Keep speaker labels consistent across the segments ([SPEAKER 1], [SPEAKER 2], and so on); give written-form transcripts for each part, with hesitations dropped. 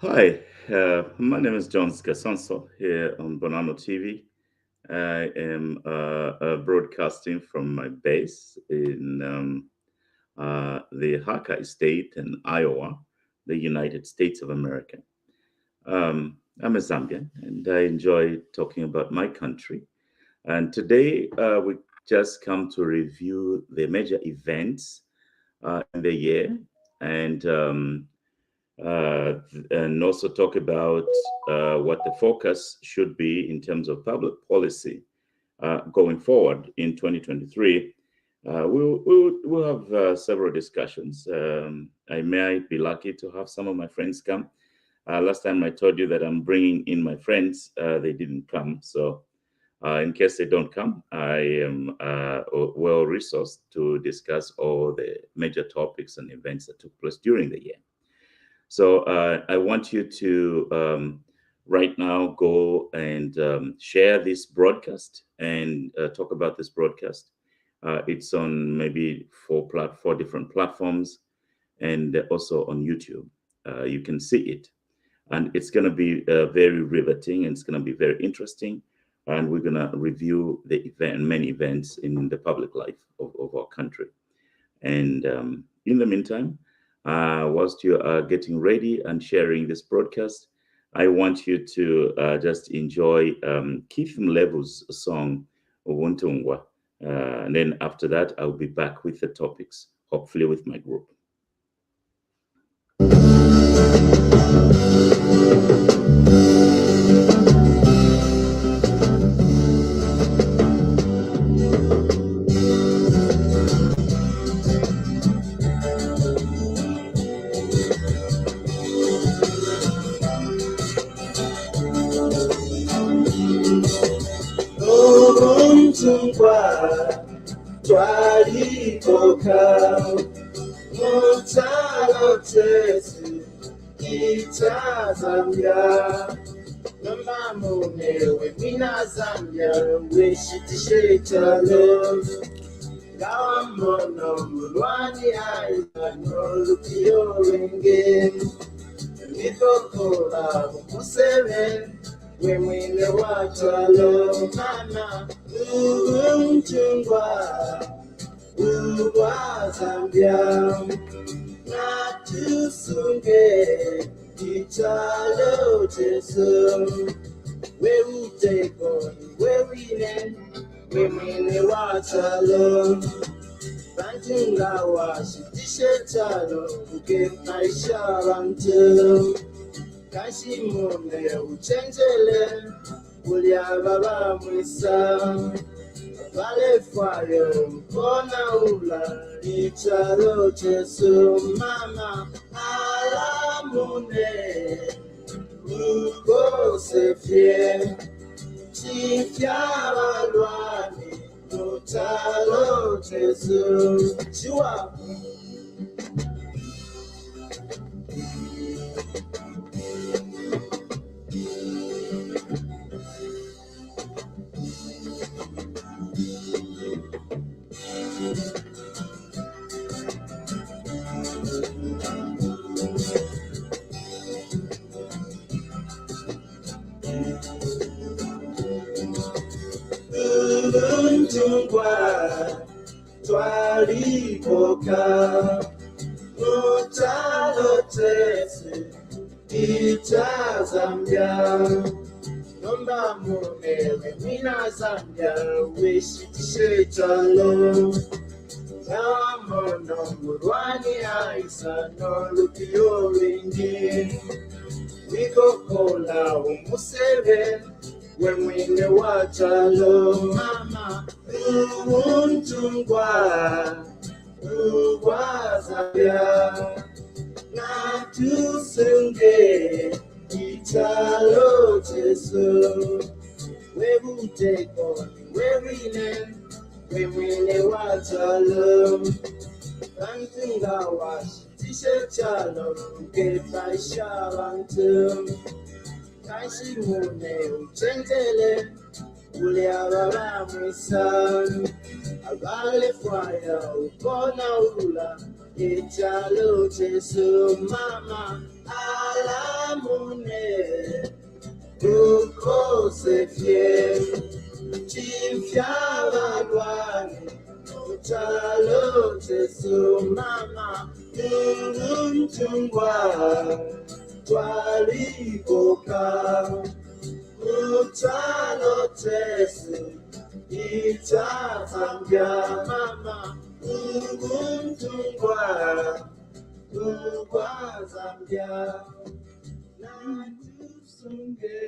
[SPEAKER 1] Hi, my name is John Scasonso here on Bonano TV. I am broadcasting from my base in the Hawkeye State in Iowa, the United States of America. I'm a Zambian and I enjoy talking about my country. And today we just come to review the major events in the year and and also talk about what the focus should be in terms of public policy going forward in 2023. We'll have several discussions. I might be lucky to have some of my friends come. Last time I told you that I'm bringing in my friends, they didn't come. So, in case they don't come, I am well resourced to discuss all the major topics and events that took place during the year. So I want you to right now go and share this broadcast and talk about this broadcast. It's on maybe four different platforms and also on YouTube. You can see it, and it's going to be very riveting and it's going to be very interesting. And we're going to review the event, many events in the public life of our country. And in the meantime, whilst you are getting ready and sharing this broadcast, I want you to just enjoy Keith Mlevu's song, Ubuntungwa. And then after that, I'll be back with the topics, hopefully with my group.
[SPEAKER 2] Ubuntungwa twalikoka mutalotezi itazambia nomamunewe mina Zambia weshitishetalo gawamono mulwani aianolukiyorenge nikokola umuseveni we mwine watalo mama ubuntungwa ubwa Zambia natusunge italo teso we utekoni we wine we mwine watalo bantunga washitishetalo uke maisha bantu Kashimone uchenjele uliaba bamwisa vale fwayo mpona ula icharo chesu mama alamune ukose fie chifya balwani utalo chesu chiwa Ubuntungwa twalikoka mutalotezi itazambia nomba munewe mina Zambia weshitishetalo namono murwani aisa nolukiyoringi wikokola umuseveni we mwine watalo mama ubuntungwa ubwa Zambia natusunge italo teso we butekoni we wine we mwine watalo bantunga washitishetalo ukepaisha bantu Kashimune uchenjele uliaba bamwisa abale fwaya ukona ula ichalo chesu mama alamune ukose fie chimfyabalwane utalo tesumama umtungwa twaliboka utalo tesu itazambia mama umtungwa Zambia najusunge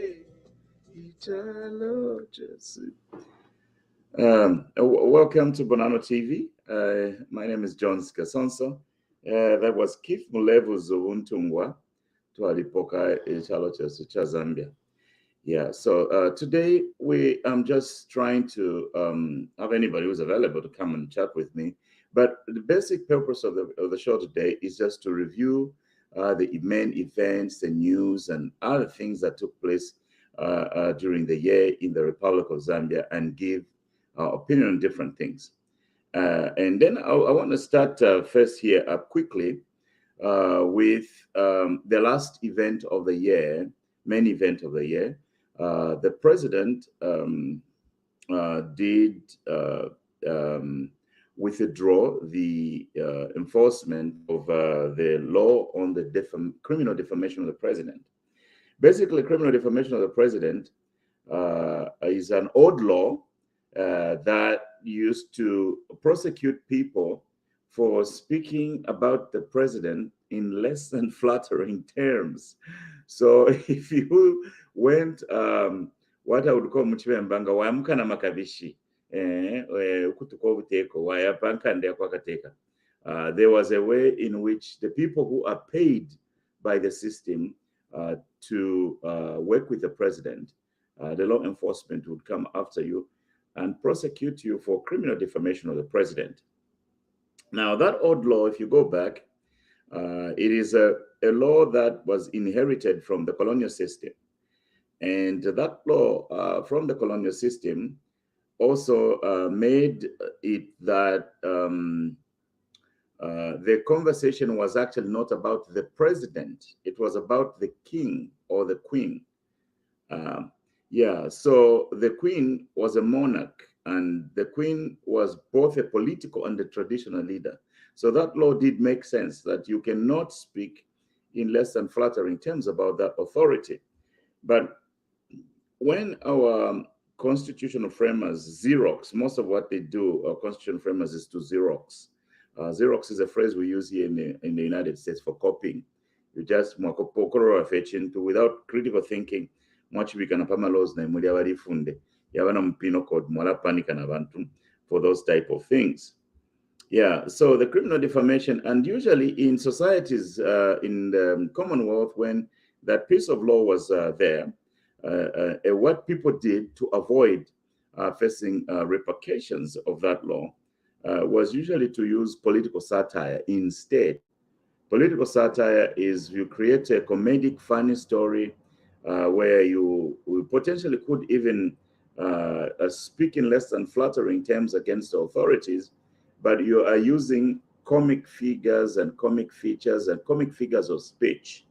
[SPEAKER 2] italo tesu.
[SPEAKER 1] Welcome to Bonano TV. My name is John Skasonso. That was Keith Mulevu Zuuntungwa Twalipoka Ichaloches cha Zambia. Yeah, so today I'm just trying to have anybody who's available to come and chat with me. But the basic purpose of the show today is just to review the main events, the news, and other things that took place during the year in the Republic of Zambia and give opinion on different things. And then I want to start first here quickly with the last event of the year, main event of the year. The president did withdraw the enforcement of the law on the criminal defamation of the president. Basically, criminal defamation of the president is an old law that used to prosecute people for speaking about the president in less than flattering terms. So if you went, what I would call muchibembanga wayamuka na makabishi, ukutuko buteko wayapanga ndia kwa kateka. There was a way in which the people who are paid by the system to work with the president, the law enforcement would come after you and prosecute you for criminal defamation of the president. Now, that old law, if you go back, it is a law that was inherited from the colonial system. And that law from the colonial system also made it that the conversation was actually not about the president. It was about the king or the queen. Yeah, so the queen was a monarch, and the queen was both a political and a traditional leader. So that law did make sense that you cannot speak in less than flattering terms about that authority. But when our constitutional framers Xerox, most of what they do, our constitutional framers, is to Xerox. Xerox is a phrase we use here in the United States for copying. You just without critical thinking. Much we can laws na muli abarifunde yabana mpino code mwala panika na bantu for those type of things. Yeah, so the criminal defamation, and usually in societies in the Commonwealth, when that piece of law was there, what people did to avoid facing repercussions of that law was usually to use political satire instead. Political satire is you create a comedic, funny story where you potentially could even speak in less than flattering terms against the authorities, but you are using comic figures and comic features and comic figures of speech.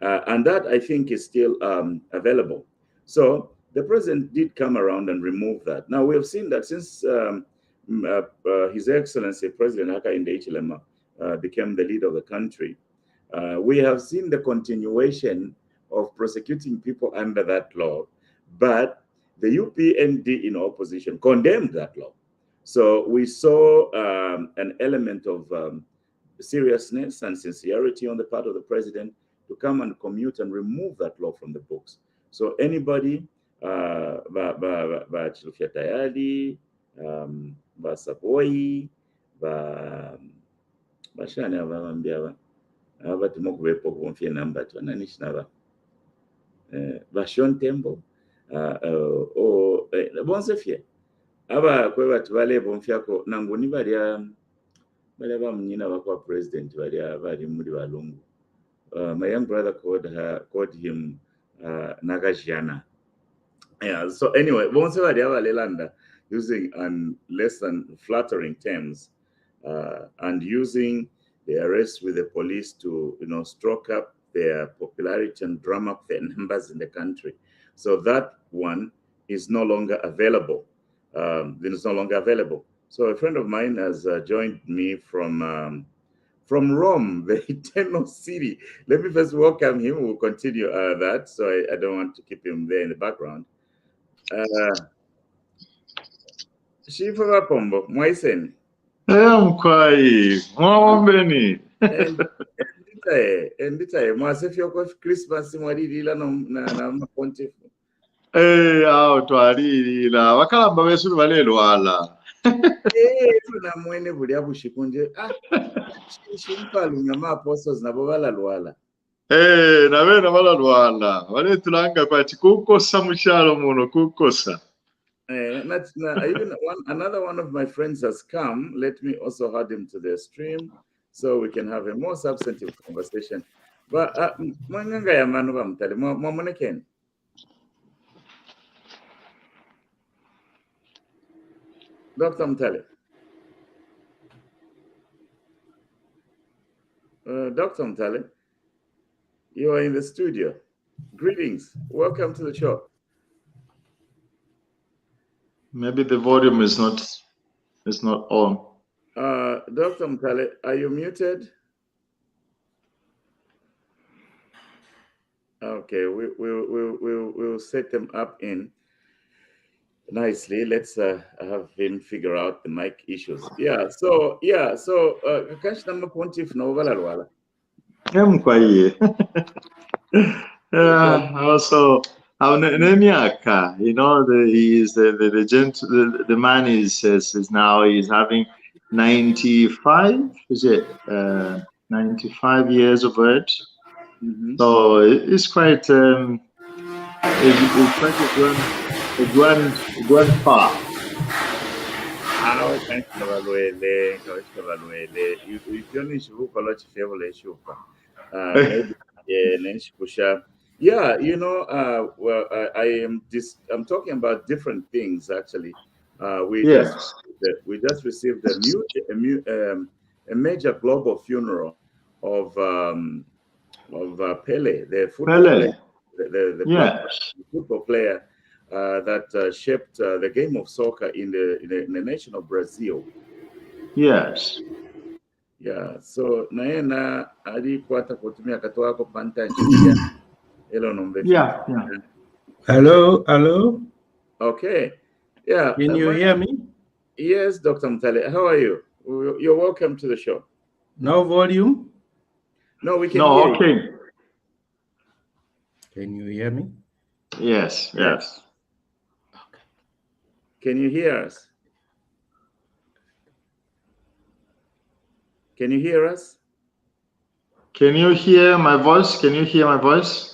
[SPEAKER 1] And that, I think, is still available. So the president did come around and remove that. Now, we have seen that since His Excellency President Hakainde Hichilema became the leader of the country, we have seen the continuation of prosecuting people under that law, but the UPND in opposition condemned that law. So we saw an element of seriousness and sincerity on the part of the president to come and commute and remove that law from the books. So anybody, Chilufya Tayali, Basapoi, Bashani Avambiava, Avatimokuepo Konfia Namba, Nanishnava. Vashon tembo o bonsefie aba kwe batu bale bomfiako nangoni bali bamunyina bakwa president bali muri balungu. My young brother called him Nagajana. Yeah, so anyway, bonse bali abalelanda using less than flattering terms and using the arrest with the police to stroke up their popularity and drum up their numbers in the country. So that one is no longer available. It is no longer available. So a friend of mine has joined me from Rome, the eternal city. Let me first welcome him. We'll continue that. So I don't want to keep him there in the background. Shifa Wapombo, Mwaisen.
[SPEAKER 3] Mkwai, mwaombeni.
[SPEAKER 1] Enditaye mwasefya kwa Christmas mwalilila na pontifu.
[SPEAKER 3] Awo twalilila bakalamba besu balelwala.
[SPEAKER 1] Tuna mwene buli abushikunje shimpalunya apostles nabo balalwala.
[SPEAKER 3] Nabena balalwala baletulanga kwati kukosa mukyalo muno kukosa.
[SPEAKER 1] Even another one of my friends has come. Let me also add him to the stream so we can have a more substantive conversation. But mwanganga ya manu bamutale mwamonekeni. Dr. Mtale. Dr. Mtale, you are in the studio. Greetings. Welcome to the show.
[SPEAKER 3] Maybe the volume is not on.
[SPEAKER 1] Dr. Mtale, are you muted? Okay, we'll set them up in nicely. Let's have him figure out the mic issues. So kash nama pontif no valalwala.
[SPEAKER 3] Mkwai. Also Nemiaka, the man is now he's having 95, is it 95 years of age.
[SPEAKER 1] Mm-hmm.
[SPEAKER 3] So it's quite it's quite a grandpa.
[SPEAKER 1] Yeah, well, I'm talking about different things actually. We just received a major global funeral of Pele, the football player, the football player that shaped the game of soccer in the nation of Brazil.
[SPEAKER 3] Yes.
[SPEAKER 1] Yeah. So naena alikwata kutumia katwako pantanji.
[SPEAKER 3] Yeah.
[SPEAKER 2] Hello.
[SPEAKER 1] Okay. Yeah.
[SPEAKER 2] Can you hear me?
[SPEAKER 1] Yes, Dr. Mtale. How are you? You're welcome to the show.
[SPEAKER 2] No volume?
[SPEAKER 1] No, we can hear you.
[SPEAKER 2] Can you hear me?
[SPEAKER 3] Yes.
[SPEAKER 2] Okay.
[SPEAKER 1] Can you hear us? Can you hear us?
[SPEAKER 3] Can you hear my voice? Can you hear my voice?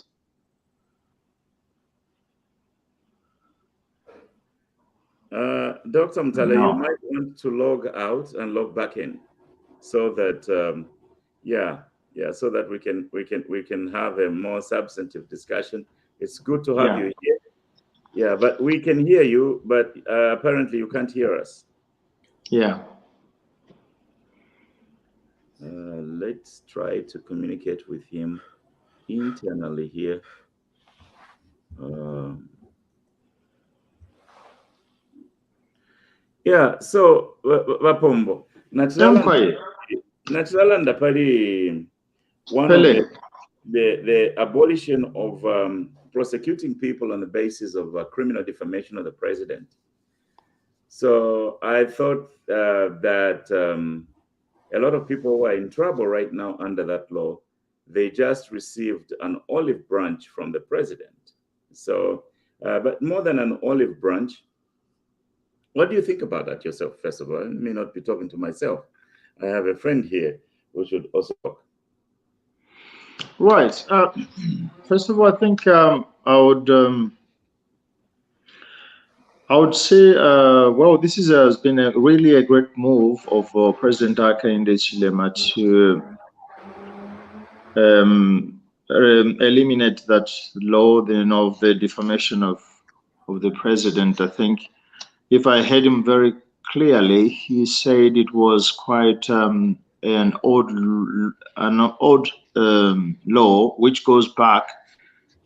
[SPEAKER 1] Dr. Mtale, you might want to log out and log back in, so that so that we can have a more substantive discussion. It's good to have you here. Yeah, but we can hear you, but apparently you can't hear us.
[SPEAKER 3] Yeah.
[SPEAKER 1] Let's try to communicate with him internally here. So Wapombo, Naturala ndapali one of the abolition of prosecuting people on the basis of criminal defamation of the president. So I thought that a lot of people who are in trouble right now under that law, they just received an olive branch from the president. So, but more than an olive branch, what do you think about that yourself, first of all? I may not be talking to myself. I have a friend here who should also talk.
[SPEAKER 3] Right. First of all, I think I would say, well, this has been really a great move of President Hakainde Hichilema to eliminate that law, of the defamation of the president. I think, if I heard him very clearly, he said it was quite an old law which goes back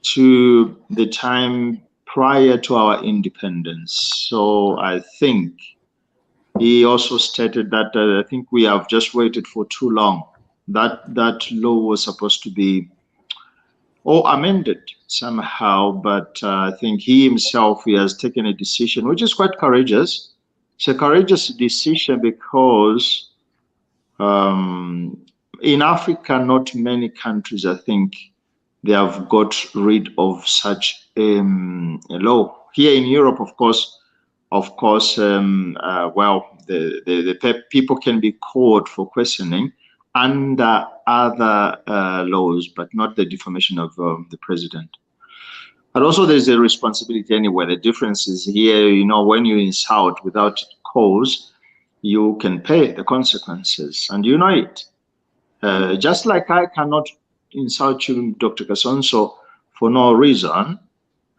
[SPEAKER 3] to the time prior to our independence. So I think he also stated that I think we have just waited for too long. That law was supposed to be or amended somehow, but I think he himself he has taken a decision which is quite courageous. It's a courageous decision because in Africa, not many countries, I think, they have got rid of such a law. Here in Europe, of course, well, the people can be called for questioning under other laws, but not the defamation of the president. But also, there's a responsibility anyway. The difference is here, you know, when you insult without cause, you can pay the consequences, and you know it. Just like I cannot insult you, Dr. Kasonso, for no reason,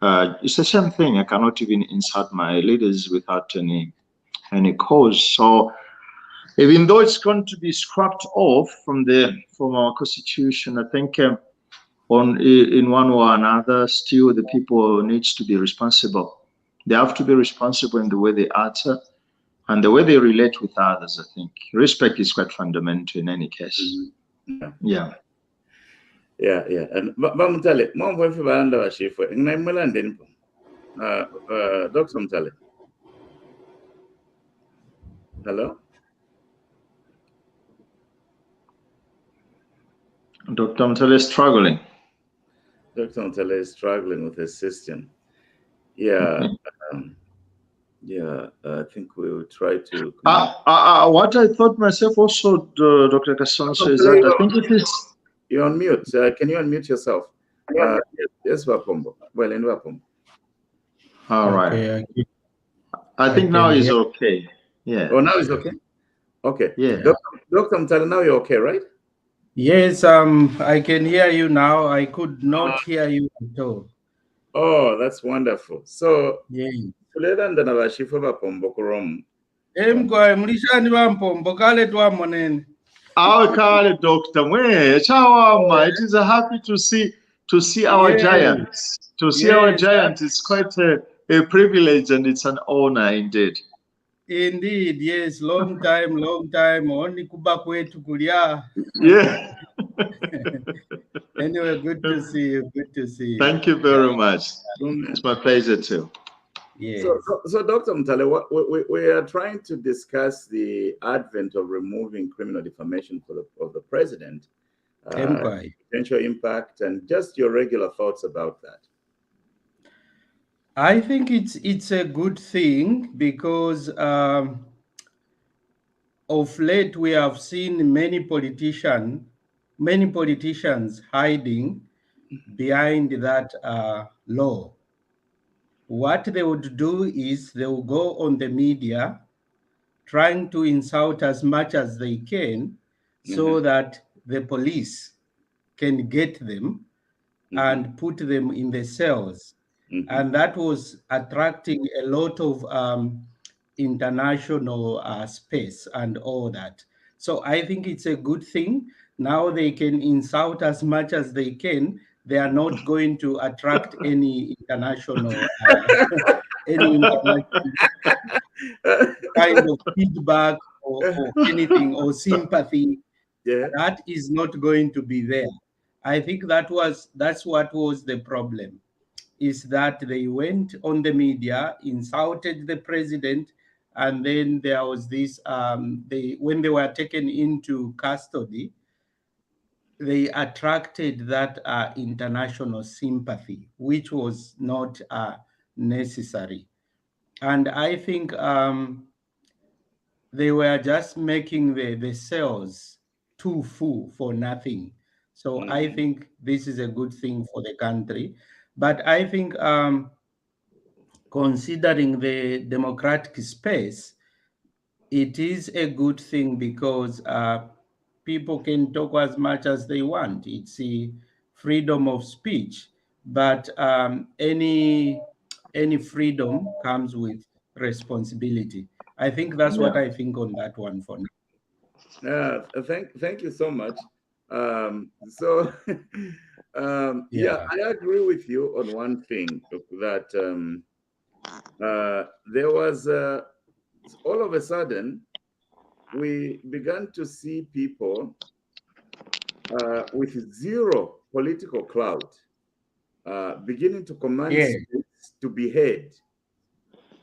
[SPEAKER 3] it's the same thing. I cannot even insult my leaders without any cause. So even though it's going to be scrapped off from our constitution, I think in one way or another, still the people needs to be responsible. They have to be responsible in the way they utter and the way they relate with others. I think respect is quite fundamental in any case. Yeah.
[SPEAKER 1] And Mutale, mom wife Banda was she for Naimaland, Dr. Mutale. Hello?
[SPEAKER 3] Dr. Mutale is struggling.
[SPEAKER 1] Dr. Mutale is struggling with his system. Yeah. I think we will try to.
[SPEAKER 3] What I thought myself also, Dr. Kasonso, is that I think it is.
[SPEAKER 1] You're on mute. Can you unmute yourself? Yes, Wapombo. Well, in Wapombo.
[SPEAKER 3] All right. Okay. I think now is okay. Yeah.
[SPEAKER 1] Oh, now it's okay? Okay.
[SPEAKER 3] Yeah.
[SPEAKER 1] Dr. Mutale, now you're okay, right?
[SPEAKER 2] Yes, I can hear you now. I could not hear you at all.
[SPEAKER 1] Oh, that's wonderful. So,
[SPEAKER 2] yeah.
[SPEAKER 1] Tulenda na bashifu bapombo kurom.
[SPEAKER 2] Mkwa mlishani bampombo kale twa monene.
[SPEAKER 3] Kale Dr. Mwe, chawama. It is happy to see our giants. To see our giants is quite a privilege and it's an honor indeed.
[SPEAKER 2] Indeed, yes. Long time. Only kuba kwetu kulia.
[SPEAKER 3] Yeah.
[SPEAKER 2] Anyway, good to see you.
[SPEAKER 3] Thank you very much. It's my pleasure too.
[SPEAKER 2] Yeah.
[SPEAKER 1] So Dr. Mutale, we are trying to discuss the advent of removing criminal defamation of the president, potential impact, and just your regular thoughts about that.
[SPEAKER 2] I think it's a good thing because of late we have seen many politicians hiding behind that law. What they would do is they will go on the media trying to insult as much as they can so that the police can get them and put them in the cells. And that was attracting a lot of international space and all that. So I think it's a good thing. Now they can insult as much as they can. They are not going to attract any international kind of feedback or anything or sympathy. That is not going to be there. I think that's what was the problem, is that they went on the media, insulted the president, and then there was this, when they were taken into custody, they attracted that international sympathy, which was not necessary. And I think they were just making the cells too full for nothing. So I think this is a good thing for the country. But I think considering the democratic space, it is a good thing because people can talk as much as they want. It's a freedom of speech, but any freedom comes with responsibility. I think that's what I think on that one for now.
[SPEAKER 1] Thank you so much. So, yeah, I agree with you on one thing that there was all of a sudden we began to see people with zero political clout beginning to command streets to be heard,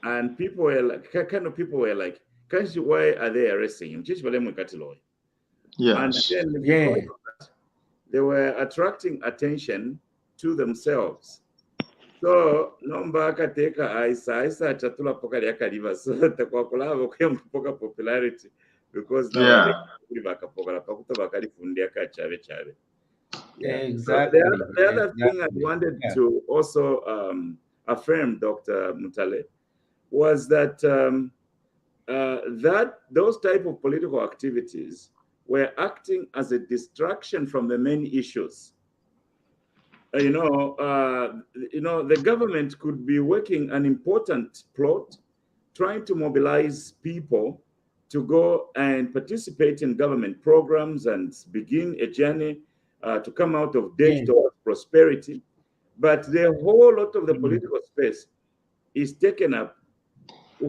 [SPEAKER 1] and people were like, kind of people were like, why are they arresting him? And
[SPEAKER 3] Yes.
[SPEAKER 1] then because of that, they were attracting attention to themselves. So nomba akateka aisa chatula poka yakaliva so takwakulava kuyampoka popularity because now vakapoka pakuta vakalifundia kachave chave. Yeah.
[SPEAKER 2] Exactly.
[SPEAKER 1] So the other thing I wanted to also affirm, Dr. Mutale, was that those type of political activities were acting as a distraction from the main issues. The government could be working an important plot, trying to mobilize people to go and participate in government programs and begin a journey to come out of debt towards prosperity. But the whole lot of the political space is taken up. So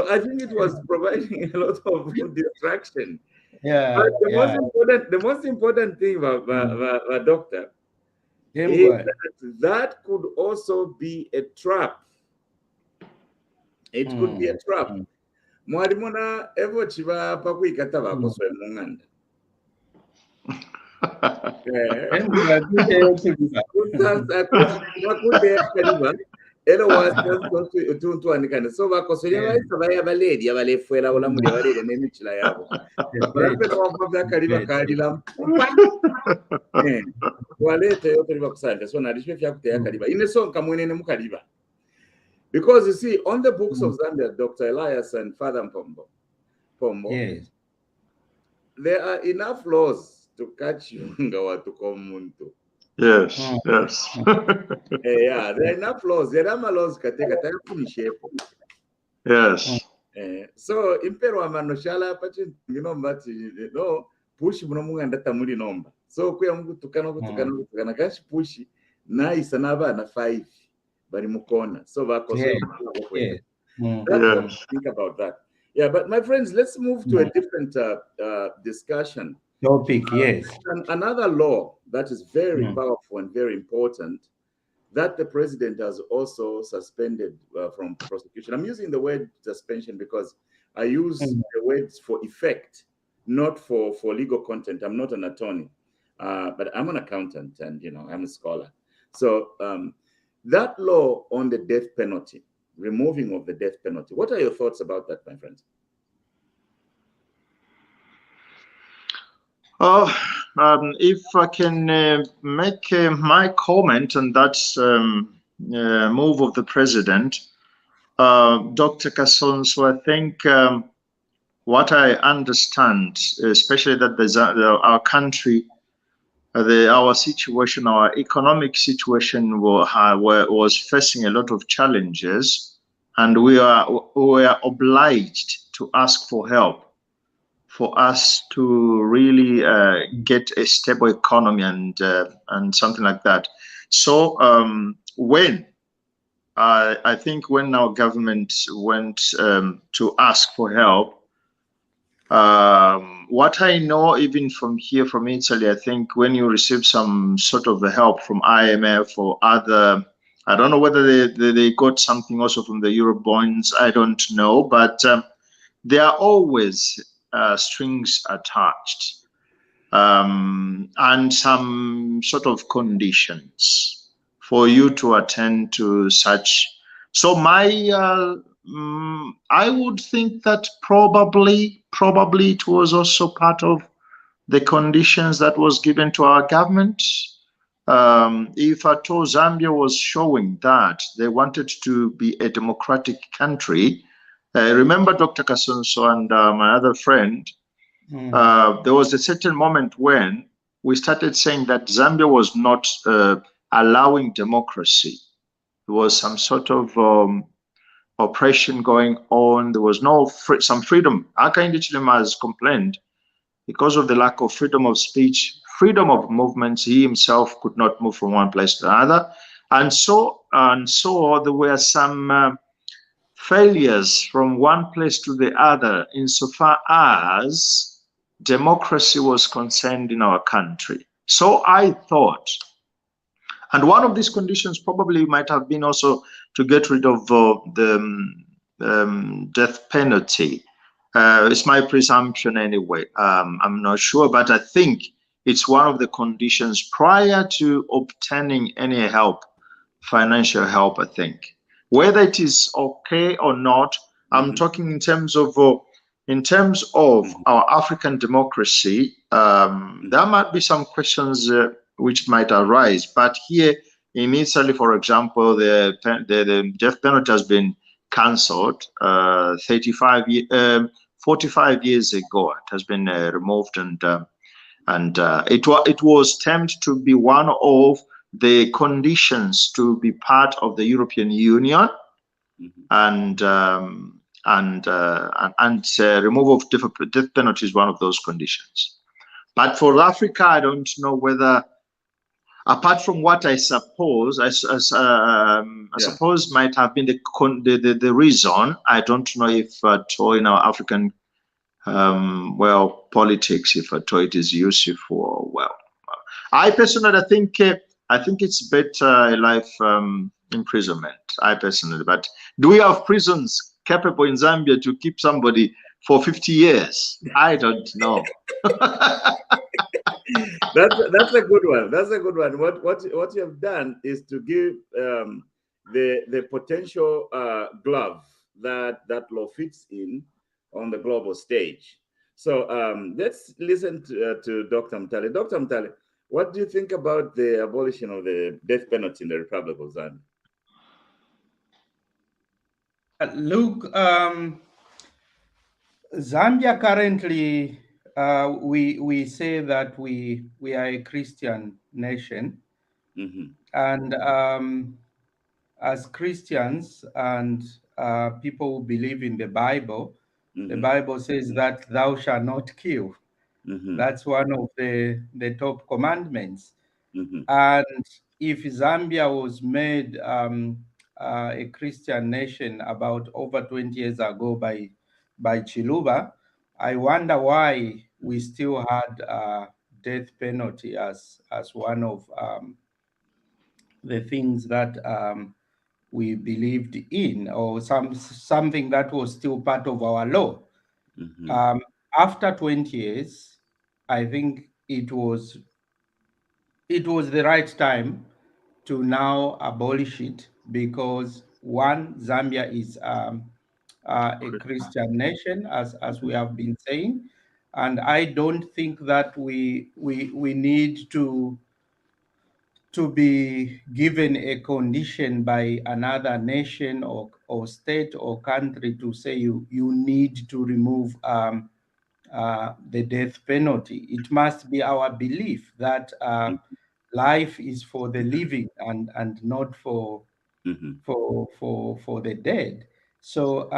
[SPEAKER 1] I think it was providing a lot of distraction. But the most important thing about doctor is that could also be a trap. It could be a trap. Mwarimona evo chiva pakuikata vakosoya munganda. Elo was to anikana so vakosoya vaisa vaya valedi avalefuela ola muri valedi nemichila yavo. Varapeta wapavya kariva kalila. Walete yote riva kusanja so narishwe fya kuteya kariva. Ine so nkamwene mukariva. Because you see, on the books of Zambia, Dr. Elias and Father Pombo, there are enough laws to catch you to komuntu.
[SPEAKER 3] Yes, yes.
[SPEAKER 1] Yeah, there are enough laws. There are laws that finish.
[SPEAKER 3] Yes.
[SPEAKER 1] So impero amanoshala pachin push munomunganda tamuli nomba. So kuya mungu tukana kashi push na isanaba na 5 bari mukona. So think about that. Yeah, but my friends, let's move to a different discussion.
[SPEAKER 2] Topic,
[SPEAKER 1] Another law that is very powerful and very important that the president has also suspended from prosecution. I'm using the word suspension because I use the words for effect, not for legal content. I'm not an attorney, but I'm an accountant and, I'm a scholar. So that law on the death penalty, removing of the death penalty, what are your thoughts about that, my friends?
[SPEAKER 3] If I can make my comment on that move of the president, Dr. Kasonso, I think what I understand, especially that our country, our situation, our economic situation was facing a lot of challenges, and we were obliged to ask for help for us to really get a stable economy and something like that. So I think when our government went to ask for help, what I know even from here, from Italy, I think when you receive some sort of help from IMF or other, I don't know whether they got something also from the Euro bonds, I don't know, but there are always strings attached and some sort of conditions for you to attend to such. So I would think that probably it was also part of the conditions that was given to our government. If at all Zambia was showing that they wanted to be a democratic country, remember Dr. Kasonso and my other friend, there was a certain moment when we started saying that Zambia was not allowing democracy. There was some sort of oppression going on. There was no some freedom. Hakainde Chilema has complained because of the lack of freedom of speech, freedom of movement. He himself could not move from one place to another, and so there were some failures from one place to the other insofar as democracy was concerned in our country. So I thought, and one of these conditions probably might have been also to get rid of the death penalty. It's my presumption anyway. I'm not sure, but I think it's one of the conditions prior to obtaining any help, financial help, I think. Whether it is okay or not, I'm talking in terms of our African democracy. There might be some questions which might arise, but here in Italy, for example, the death penalty has been cancelled 45 years ago. It has been removed, and it was termed to be one of the conditions to be part of the European Union, and removal of death penalty is one of those conditions. But for Africa, I don't know whether, apart from what I suppose, I suppose might have been the reason. I don't know if at all in our African politics, if at all it is useful. I personally think it's better life imprisonment. I personally, but do we have prisons capable in Zambia to keep somebody for 50 years? I don't know.
[SPEAKER 1] That's a good one. That's a good one. What you have done is to give the potential glove that law fits in on the global stage. So let's listen to Dr. Mtale. Dr. Mtale, what do you think about the abolition of the death penalty in the Republic of Zambia?
[SPEAKER 2] Look, Zambia currently, we say that we are a Christian nation, and as Christians and people who believe in the Bible says that thou shalt not kill. That's one of the top commandments. And if Zambia was made a Christian nation about over 20 years ago by Chiluba, I wonder why we still had death penalty as one of the things that we believed in, or something that was still part of our law. After 20 years, I think it was the right time to now abolish it, because one, Zambia is a Christian nation, as we have been saying, and I don't think that we need to be given a condition by another nation or state or country to say you need to remove the death penalty. It must be our belief that life is for the living and not for the dead. So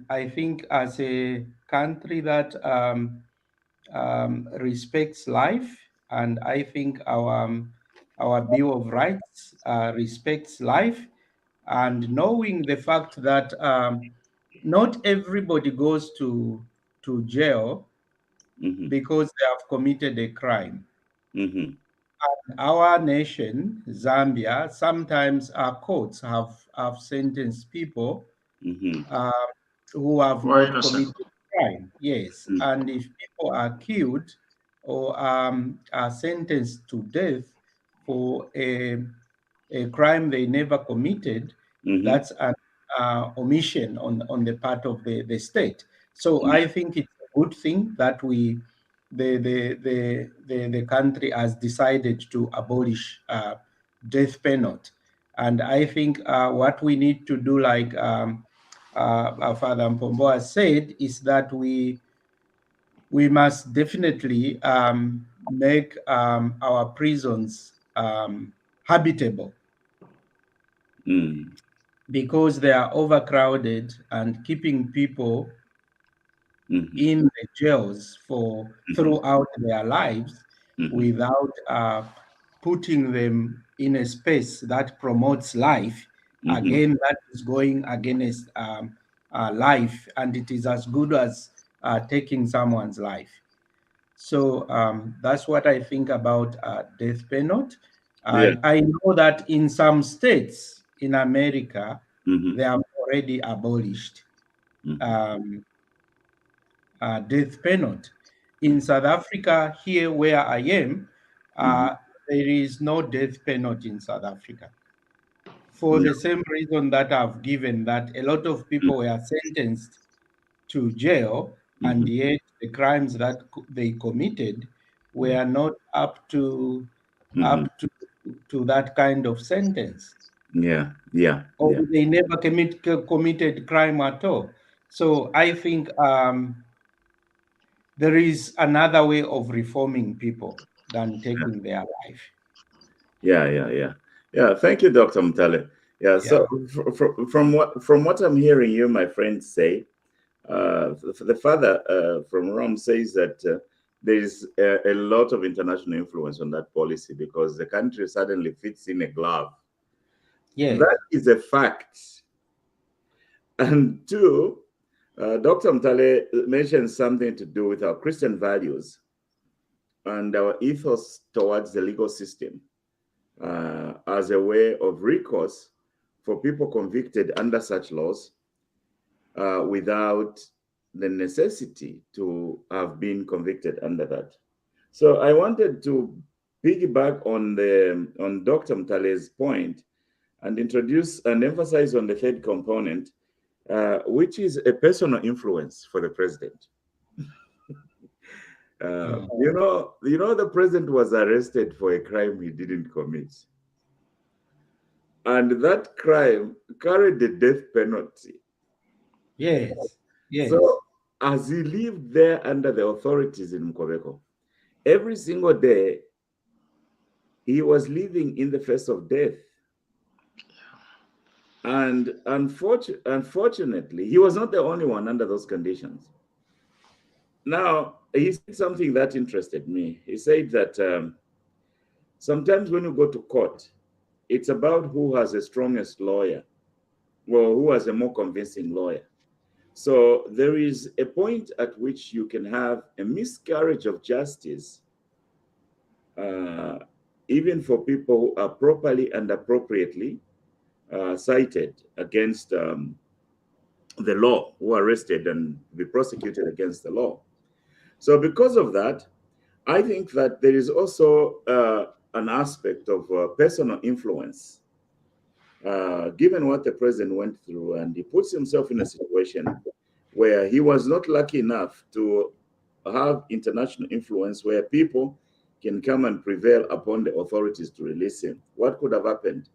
[SPEAKER 2] I think as a country that respects life, and I think our Bill of Rights respects life, and knowing the fact that not everybody goes to jail because they have committed a crime. Our nation, Zambia, sometimes our courts have sentenced people who have not committed crime. Yes, and if people are killed or are sentenced to death for a crime they never committed, that's an omission on the part of the state. So I think it's a good thing that the country has decided to abolish death penalty. And I think what we need to do, like Father Mpombo has said, is that we must definitely make our prisons habitable. because they are overcrowded and keeping people in the jails for throughout their lives without putting them in a space that promotes life. Again, that is going against life, and it is as good as taking someone's life. So that's what I think about death penalty. I know that in some states in America, they have already abolished death penalty. In South Africa, here where I am, there is no death penalty in South Africa. For the same reason that I've given, that a lot of people were sentenced to jail, and yet the crimes that they committed were not up to that kind of sentence. Or they never committed crime at all. So I think there is another way of reforming people than taking their life.
[SPEAKER 1] Yeah. Thank you, Dr. Mtale. So from what I'm hearing you, my friends, say, the father from Rome says that there is a lot of international influence on that policy because the country suddenly fits in a glove. That is a fact. And two, Dr. Mtale mentioned something to do with our Christian values and our ethos towards the legal system as a way of recourse for people convicted under such laws without the necessity to have been convicted under that. So I wanted to piggyback on Dr. Mtale's point and introduce and emphasize on the third component, which is a personal influence for the president. You know, the president was arrested for a crime he didn't commit. And that crime carried the death penalty.
[SPEAKER 2] Yes.
[SPEAKER 1] So as he lived there under the authorities in Mkobeko, every single day, he was living in the face of death. And unfortunately, he was not the only one under those conditions. Now, he said something that interested me. He said that sometimes when you go to court, it's about who has the strongest lawyer, or who has a more convincing lawyer. So there is a point at which you can have a miscarriage of justice, even for people who are properly and appropriately cited against the law, who are arrested and be prosecuted against the law. So because of that, I think that there is also an aspect of personal influence, given what the president went through, and he puts himself in a situation where he was not lucky enough to have international influence where people can come and prevail upon the authorities to release him. What could have happened?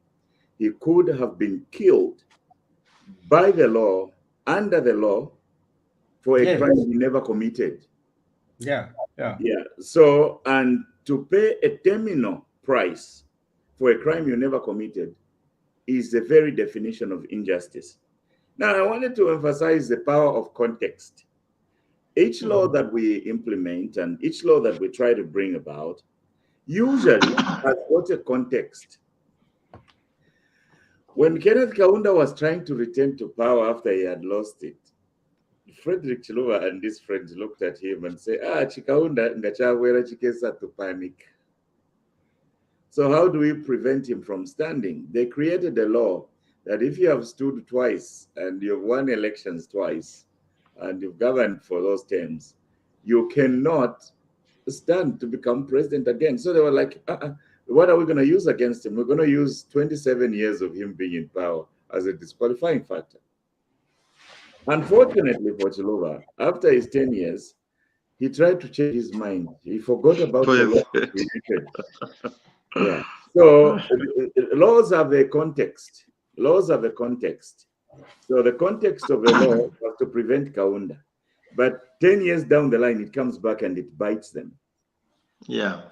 [SPEAKER 1] He could have been killed by the law, under the law, for a crime he never committed.
[SPEAKER 2] Yeah.
[SPEAKER 1] So, and to pay a terminal price for a crime you never committed is the very definition of injustice. Now, I wanted to emphasize the power of context. Each law that we implement and each law that we try to bring about usually has got a context. When Kenneth Kaunda was trying to return to power after he had lost it, Frederick Chiluba and his friends looked at him and said, Chikaunda ngachawera chikesa to panic. So how do we prevent him from standing? They created a law that if you have stood twice and you've won elections twice and you've governed for those terms, you cannot stand to become president again. So they were like, what are we going to use against him? We're going to use 27 years of him being in power as a disqualifying factor. Unfortunately for Chiluba, after his 10 years, he tried to change his mind. He forgot about the law. Yeah. So laws have a context. Laws have a context. So the context of the law was to prevent Kaunda. But 10 years down the line, it comes back and it bites them.
[SPEAKER 3] Yeah.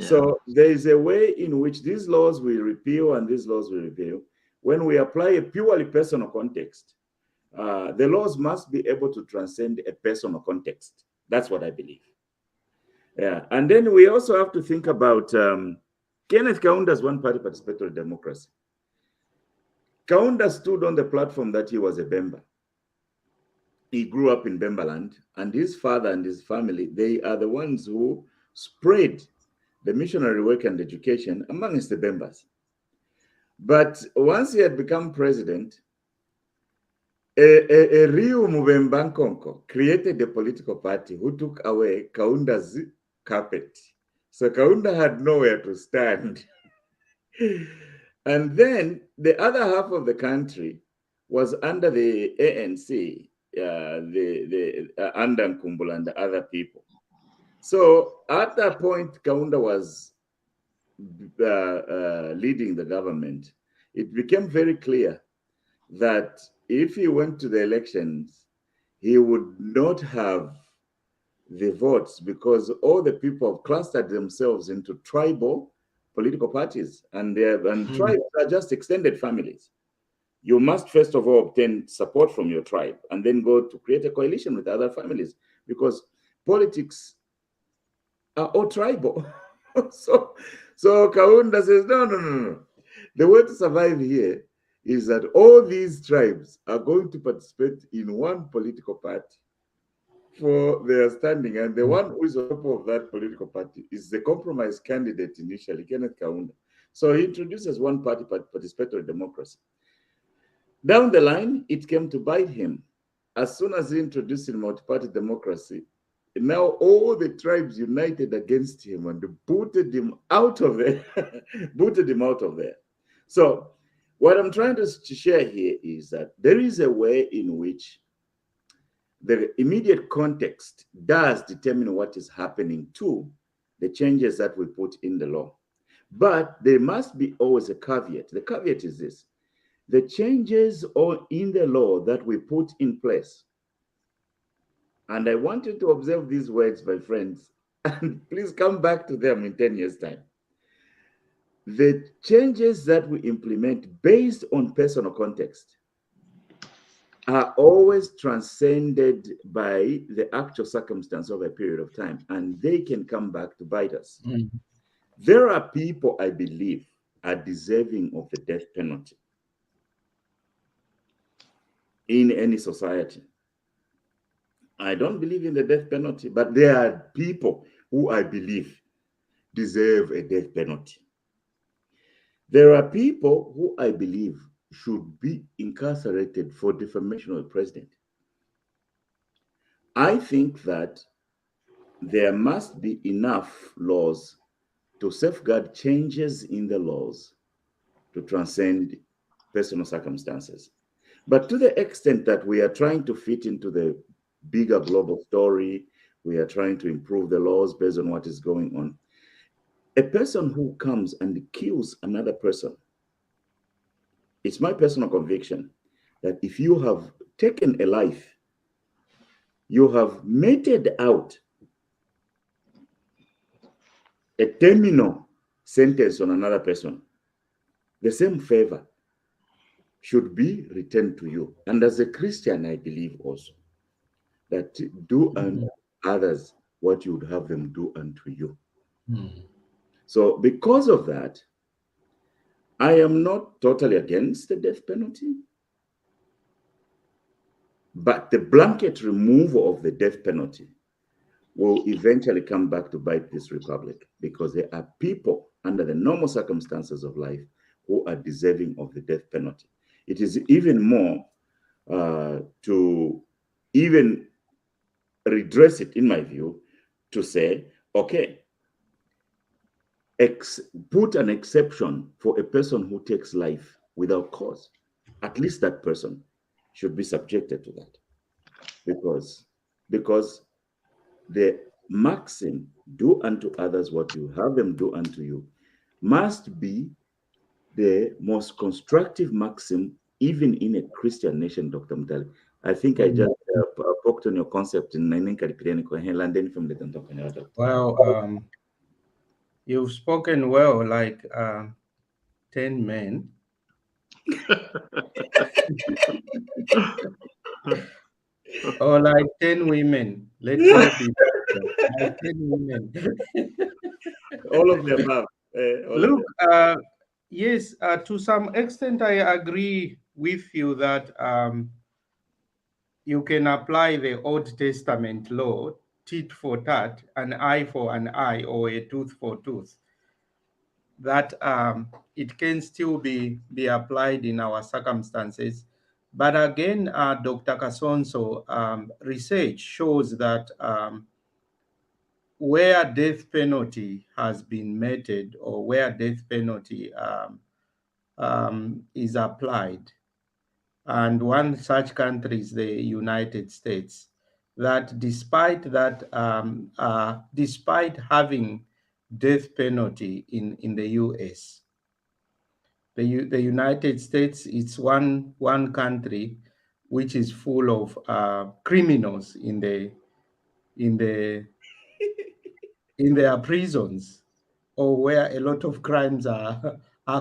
[SPEAKER 1] So there is a way in which these laws will repeal and these laws will repeal, when we apply a purely personal context, the laws must be able to transcend a personal context. That's what I believe. Yeah, and then we also have to think about Kenneth Kaunda's one-party participatory democracy. Kaunda stood on the platform that he was a Bemba. He grew up in Bembaland, and his father and his family, they are the ones who spread the missionary work and education amongst the Bembas. But once he had become president, a Rio Mubembankonko created a political party who took away Kaunda's carpet. So Kaunda had nowhere to stand. And then the other half of the country was under the ANC, under Nkumbula and the other people. So at that point, Kaunda was leading the government. It became very clear that if he went to the elections, he would not have the votes because all the people have clustered themselves into tribal political parties, and tribes are just extended families. You must first of all obtain support from your tribe and then go to create a coalition with other families, because politics are all tribal. so Kaunda says, no. The way to survive here is that all these tribes are going to participate in one political party for their standing, and the one who is on top of that political party is the compromise candidate initially, Kenneth Kaunda. So he introduces one-party participatory democracy. Down the line, it came to bite him. As soon as he introduced multi-party democracy, now all the tribes united against him and booted him out of there. So what I'm trying to share here is that there is a way in which the immediate context does determine what is happening to the changes that we put in the law. But there must be always a caveat. The caveat is this: the changes in the law that we put in place, and I want you to observe these words, my friends, and please come back to them in 10 years' time. The changes that we implement based on personal context are always transcended by the actual circumstance of a period of time, and they can come back to bite us. There are people, I believe, are deserving of the death penalty in any society. I don't believe in the death penalty, but there are people who I believe deserve a death penalty. There are people who I believe should be incarcerated for defamation of the president. I think that there must be enough laws to safeguard changes in the laws to transcend personal circumstances. But to the extent that we are trying to fit into the bigger global story, we are trying to improve the laws based on what is going on. A person who comes and kills another person, it's my personal conviction that if you have taken a life, you have meted out a terminal sentence on another person, the same favor should be returned to you. And as a Christian, I believe also that do unto others what you would have them do unto you. So because of that, I am not totally against the death penalty, but the blanket removal of the death penalty will eventually come back to bite this republic, because there are people under the normal circumstances of life who are deserving of the death penalty. It is even more to even redress it, in my view, to say, okay, put an exception for a person who takes life without cause. At least that person should be subjected to that, because the maxim, do unto others what you have them do unto you, must be the most constructive maxim even in a Christian nation, Dr. Mutali. I think I just poked on your concept in
[SPEAKER 2] Well, you've spoken well, like 10 men. Or like 10 women. Let me be like 10 women.
[SPEAKER 1] All of the above. All of
[SPEAKER 2] Look,
[SPEAKER 1] them.
[SPEAKER 2] yes, to some extent, I agree with you that you can apply the Old Testament law, tit for tat, an eye for an eye, or a tooth for tooth. That it can still be applied in our circumstances. But again, Dr. Kasonso, research shows that where death penalty has been meted, or where death penalty is applied, and one such country is the United States, that despite having death penalty in the US, the United States, it's one country which is full of criminals in the in their prisons, or where a lot of crimes are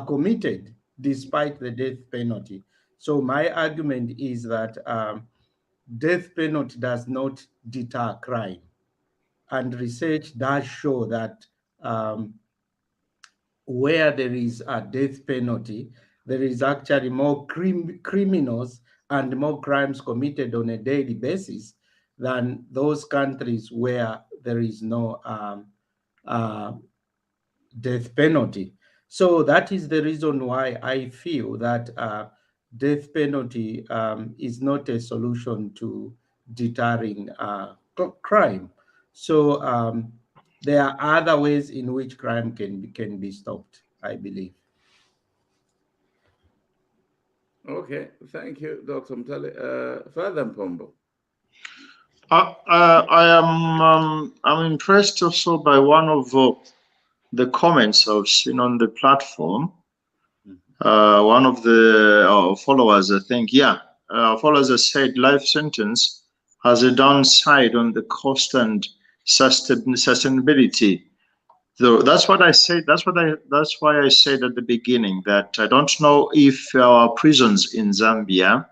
[SPEAKER 2] committed despite the death penalty. So my argument is that death penalty does not deter crime, and research does show that where there is a death penalty, there is actually more criminals and more crimes committed on a daily basis than those countries where there is no uh, death penalty. So that is the reason why I feel that death penalty is not a solution to deterring crime. So there are other ways in which crime can be stopped, I believe.
[SPEAKER 1] Okay, thank you, Dr. Mtali. Father Mpombo.
[SPEAKER 3] I'm impressed also by one of the comments I've seen on the platform. One of the followers, I think, followers have said life sentence has a downside on the cost and sustainability. So that's what I said. That's why I said at the beginning that I don't know if our prisons in Zambia,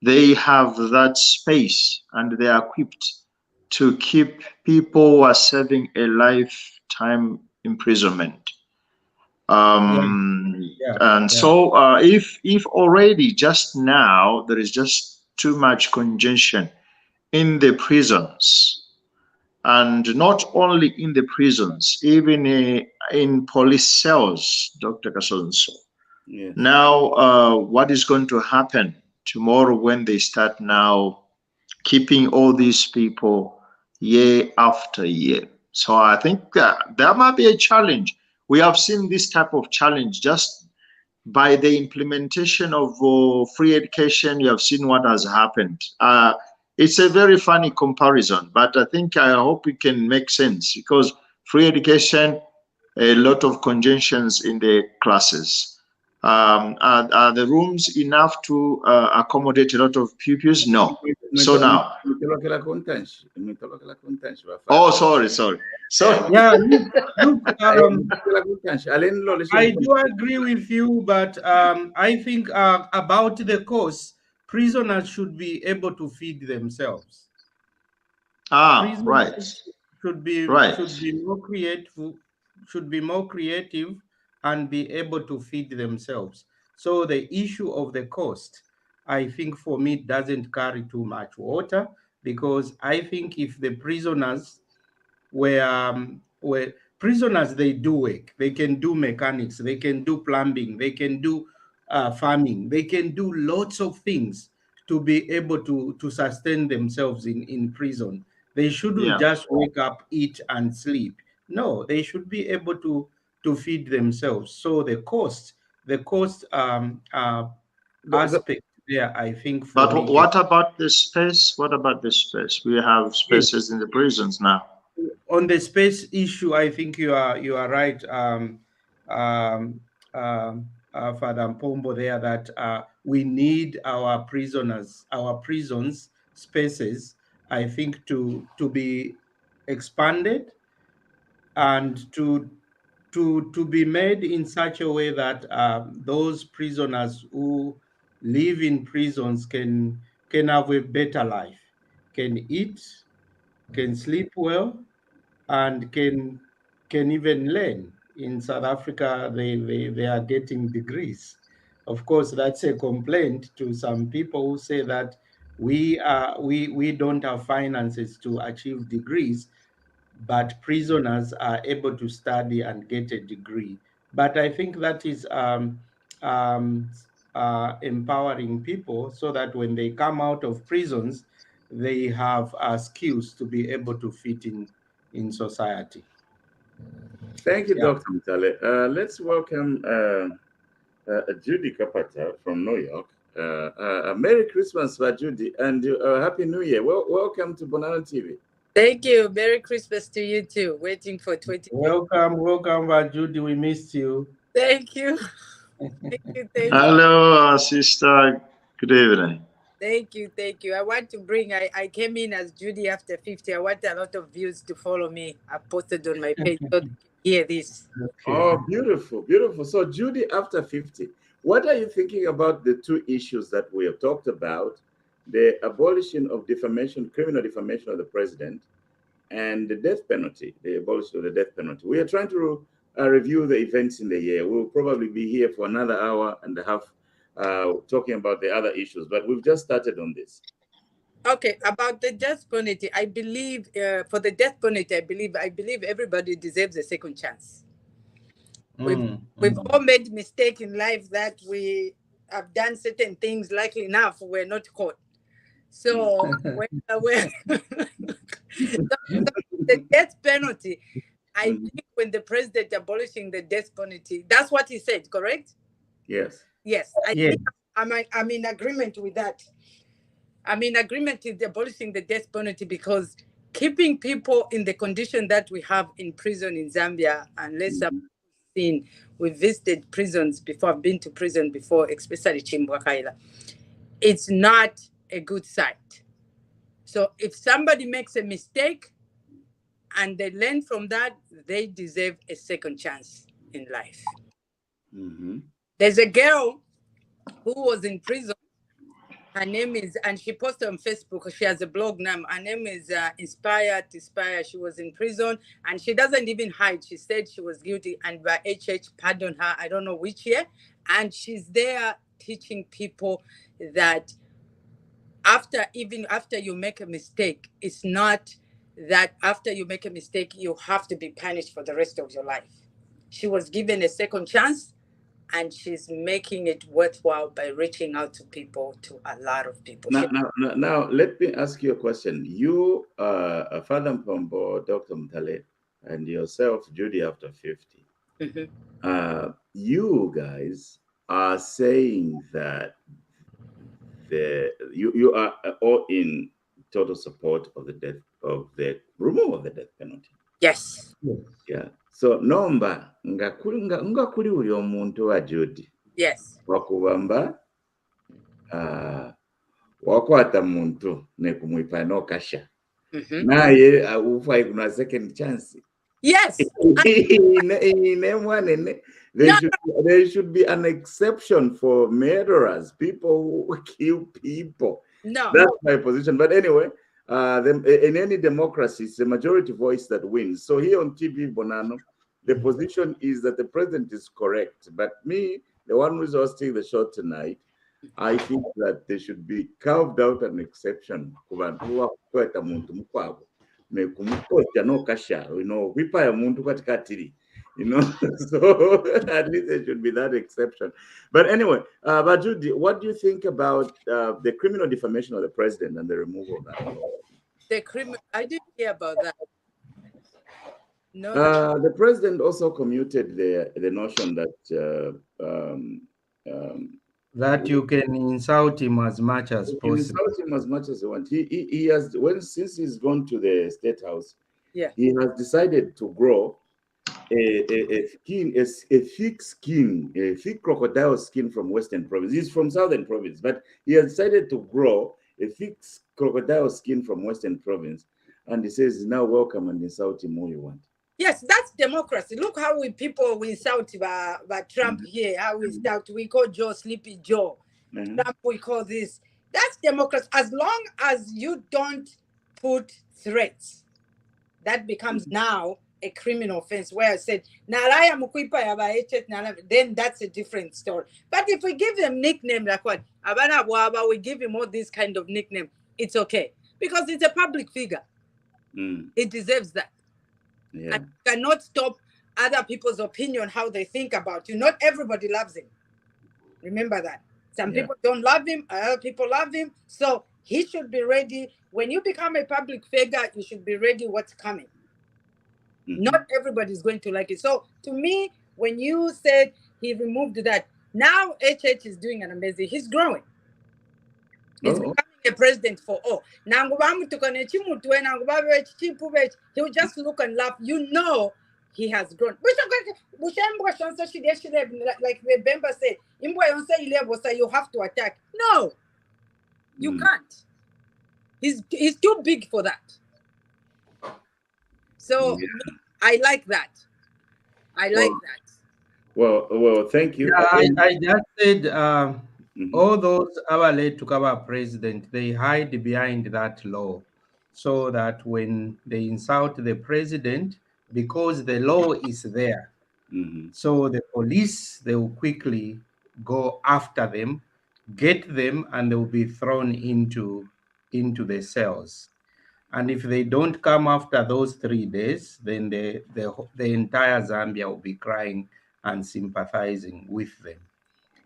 [SPEAKER 3] they have that space and they are equipped to keep people who are serving a lifetime imprisonment. And so if already just now there is just too much congestion in the prisons, and not only in the prisons, even in police cells, Dr. Kasonso.
[SPEAKER 1] Yes.
[SPEAKER 3] Now, what is going to happen tomorrow when they start now keeping all these people year after year? So I think there might be a challenge. We have seen this type of challenge just by the implementation of free education. You have seen what has happened. It's a very funny comparison, but I hope it can make sense, because free education, a lot of congestions in the classes. Are the rooms enough to accommodate a lot of pupils? No. So now. Oh, sorry.
[SPEAKER 2] Yeah, look, I do agree with you, but I think about the course, prisoners should be able to feed themselves. Prisoners should be more creative and be able to feed themselves. So the issue of the cost, I think for me, doesn't carry too much water, because I think if the prisoners where prisoners, they do work, they can do mechanics, they can do plumbing, they can do farming, they can do lots of things to be able to sustain themselves in prison. They shouldn't just wake up, eat and sleep. No, they should be able to feed themselves. So the cost aspect there, I think, for
[SPEAKER 3] but
[SPEAKER 2] me.
[SPEAKER 3] What about the space? What about the space? We have spaces in the prisons now.
[SPEAKER 2] On the space issue, I think you are right, Father Mpombo, there, that we need our prisons spaces, I think, to be expanded, and to to be made in such a way that those prisoners who live in prisons can have a better life, can eat, can sleep well, and can even learn. In South Africa, they are getting degrees. Of course, that's a complaint to some people who say that we don't have finances to achieve degrees, but prisoners are able to study and get a degree. But I think that is um, empowering people so that when they come out of prisons, they have skills to be able to fit in society.
[SPEAKER 1] Thank you,
[SPEAKER 2] Yeah.
[SPEAKER 1] Dr. Mtale. Let's welcome Judy Kapata from New York. Merry Christmas, Judy, and Happy New Year. Welcome to Bonano TV.
[SPEAKER 4] Thank you. Merry Christmas to you too. Waiting for 20.
[SPEAKER 2] Welcome, Judy. We missed you.
[SPEAKER 4] Thank you. Thank you. Thank you.
[SPEAKER 3] Hello, sister. Good evening.
[SPEAKER 4] Thank you. Thank you. I want to bring, I came in as Judy after 50. I want a lot of views to follow me. I posted on my page so they can hear this.
[SPEAKER 2] Okay.
[SPEAKER 1] Oh, beautiful, beautiful. So, Judy, after 50, what are you thinking about the two issues that we have talked about? The abolition of defamation, criminal defamation of the president, and the death penalty, the abolition of the death penalty. We are trying to review the events in the year. We'll probably be here for another hour and a half talking about the other issues, but we've just started on this.
[SPEAKER 4] Okay, about the death penalty, I believe for the death penalty, I believe everybody deserves a second chance. We've all made mistakes in life that we have done certain things. Likely enough, we're not caught. So the death penalty, I think when the president abolishing the death penalty, that's what he said, correct?
[SPEAKER 1] Yes.
[SPEAKER 4] Yes. I think I'm in agreement with that. I'm in agreement with abolishing the death penalty because keeping people in the condition that we have in prison in Zambia, unless I've seen, we visited prisons before, I've been to prison before, especially Chimbwakaila, it's not a good sight. So if somebody makes a mistake and they learn from that, they deserve a second chance in life. There's a girl who was in prison. Her name is, and she posted on Facebook, she has a blog now. Her name is Inspire. She was in prison and she doesn't even hide. She said she was guilty and by HH pardoned her, I don't know which year. And she's there teaching people that after you make a mistake, it's not that after you make a mistake, you have to be punished for the rest of your life. She was given a second chance and she's making it worthwhile by reaching out to people, to a lot of people.
[SPEAKER 1] Now let me ask you a question. You, Father Mpombo, Dr. Mtale, and yourself, Judy, after 50, you guys are saying that you are all in total support of the removal of the death penalty.
[SPEAKER 4] Yes.
[SPEAKER 1] Yeah. So nomba nga kuli uli omuntu wa Judy.
[SPEAKER 4] Yes.
[SPEAKER 1] Wakubamba wakwata muntu ne kumwipa no kasha. Naye ufai kuna second chance.
[SPEAKER 4] Yes.
[SPEAKER 1] There should be an exception for murderers, people who kill people.
[SPEAKER 4] No.
[SPEAKER 1] That's my position. But anyway, in any democracy, it's the majority voice that wins. So here on TV Bonano, the position is that the president is correct. But me, the one who's hosting the show tonight, I think that there should be carved out an exception. So at least there should be that exception. But anyway, but Judy, what do you think about the criminal defamation of the president and the removal of that?
[SPEAKER 4] I didn't hear about that. No.
[SPEAKER 1] The president also commuted the notion that
[SPEAKER 2] that you can insult him as much as possible.
[SPEAKER 1] Insult him as much as you want. He has since he's gone to the State House.
[SPEAKER 4] Yeah.
[SPEAKER 1] He has decided to grow a thick crocodile skin from Western Province. He's from Southern Province, but he has decided to grow a thick crocodile skin from Western Province, and he says, "Now welcome and insult him all you want."
[SPEAKER 4] Yes, that's democracy. Look how people insult Trump here. How we insult, we call Joe Sleepy Joe. Trump, we call this. That's democracy. As long as you don't put threats, that becomes now a criminal offense. Where I said, then that's a different story. But if we give them nickname like what? We give him all this kind of nickname, it's okay. Because it's a public figure. It deserves that.
[SPEAKER 1] Yeah.
[SPEAKER 4] And you cannot stop other people's opinion, how they think about you. Not everybody loves him. Remember that. Some people don't love him, other people love him. So he should be ready. When you become a public figure, you should be ready what's coming. Not everybody's going to like it. So to me, when you said he removed that, now HH is doing an amazing, he's growing. He's becoming a president for all. He'll just look and laugh. You know he has grown. Like the Bemba said, you have to attack. No, you can't. He's too big for that. So I like that. I like that.
[SPEAKER 1] Well, thank you.
[SPEAKER 2] Yeah, I just said all those Awale Tukaba president, they hide behind that law so that when they insult the president, because the law is there, so the police, they will quickly go after them, get them, and they will be thrown into the cells. And if they don't come after those 3 days, then the entire Zambia will be crying and sympathizing with them.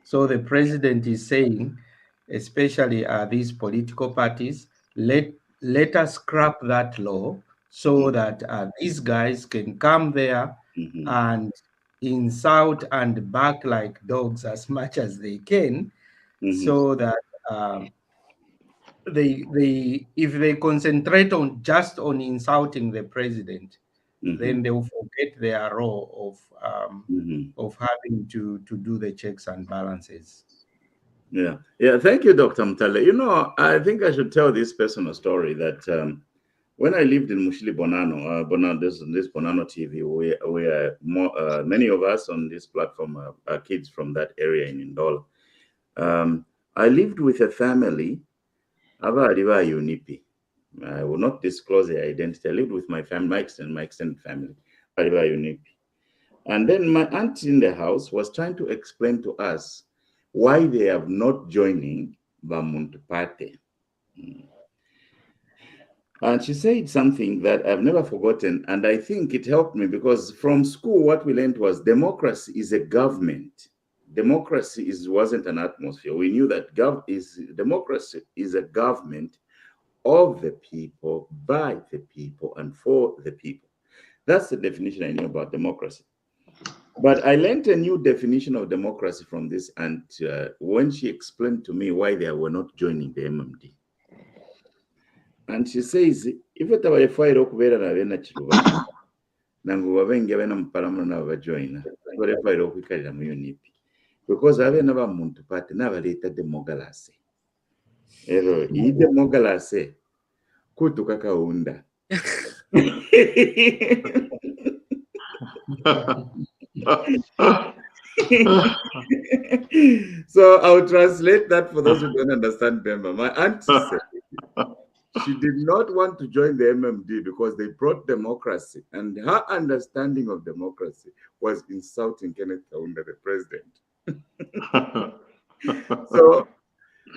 [SPEAKER 2] So the president is saying, especially these political parties, let us scrap that law so that these guys can come there and insult and bark like dogs as much as they can, so that if they concentrate on just on insulting the president, then they will forget their role of having to do the checks and balances.
[SPEAKER 1] Yeah. Thank you, Dr. Mtale. You know, I think I should tell this personal story that when I lived in Mushili Bonano, this Bonano TV, we are more, many of us on this platform are kids from that area in Ndola. I lived with a family. I will not disclose their identity. I lived with my family, my extended family. And then my aunt in the house was trying to explain to us why they are not joining Bamuntu Party. And she said something that I've never forgotten, and I think it helped me because from school, what we learned was democracy is a government. Democracy wasn't an atmosphere. We knew that democracy is a government of the people, by the people, and for the people. That's the definition I knew about democracy. But I learned a new definition of democracy from this, and when she explained to me why they were not joining the MMD. And she says, if it were a fire up where I went at Chiluba, Nanguaveng given them Paramana join, but if I don't carry them unipi. Because I never muntu to party, never later the Mogalase. Ero, the Mogalase, Kutukaka Unda. So I'll translate that for those who don't understand Bemba. My auntie said she did not want to join the MMD because they brought democracy, and her understanding of democracy was insulting Kenneth Kaunda, the president.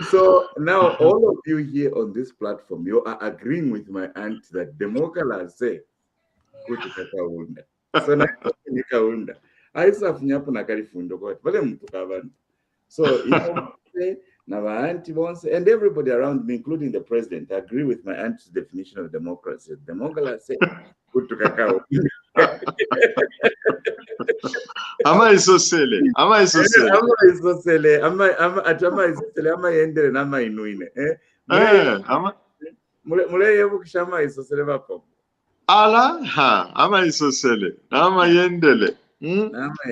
[SPEAKER 1] So now all of you here on this platform, you are agreeing with my aunt that democracy Kaunda. So now Kaunda. I have nyapuna karifundo kwa vale mtu kavantu. So now my auntie wants, and everybody around me, including the president, agree with my auntie's definition of democracy. Democracy kutu kakao.
[SPEAKER 3] Ama isosele.
[SPEAKER 1] Mule yebu kishama isosele vapo.
[SPEAKER 3] Ala ha, ama isosele. Ama yendele.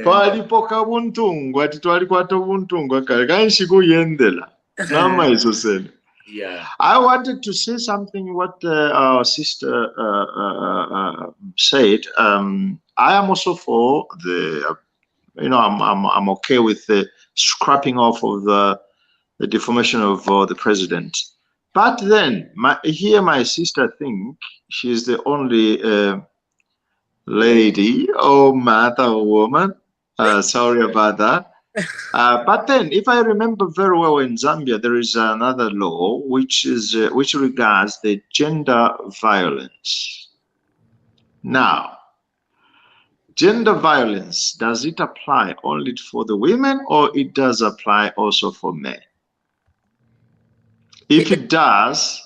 [SPEAKER 3] Twalipoka buntungwa ati twalikwata buntungwa kale kanshi kuyendela. Nama isosele.
[SPEAKER 1] Yeah.
[SPEAKER 3] I wanted to say something what our sister said. I am also for the, I'm okay with the scrapping off of the defamation of the president. But then, my sister think she's the only lady or mother or woman. Sorry about that. But then, if I remember very well, in Zambia there is another law which regards the gender violence. Now, gender violence, does it apply only for the women, or it does apply also for men? If it does,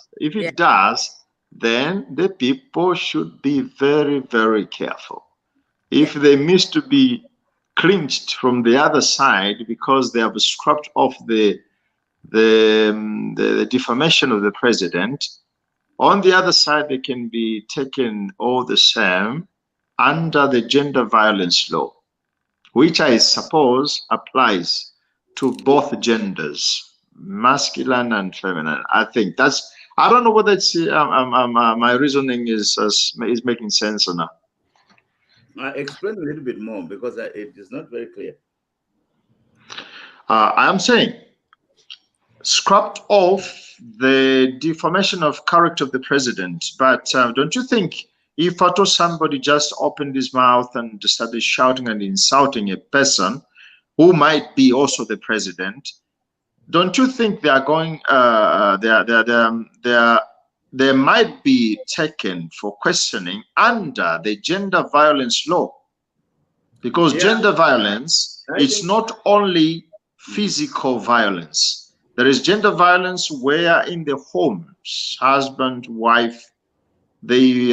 [SPEAKER 3] then the people should be very, very careful. If they miss to be clinched from the other side because they have scrapped off the defamation of the president, on the other side they can be taken all the same under the gender violence law, which I suppose applies to both genders, masculine and feminine. I think that's, I don't know whether it's my reasoning is making sense or not.
[SPEAKER 1] Explain a little bit more, because it is not very clear.
[SPEAKER 3] I am saying, scrapped off the defamation of character of the president, but don't you think if at all somebody just opened his mouth and started shouting and insulting a person who might be also the president, don't you think they are going, they might be taken for questioning under the gender violence law? Because gender violence, it's not only physical violence. There is gender violence where in the homes, husband, wife, they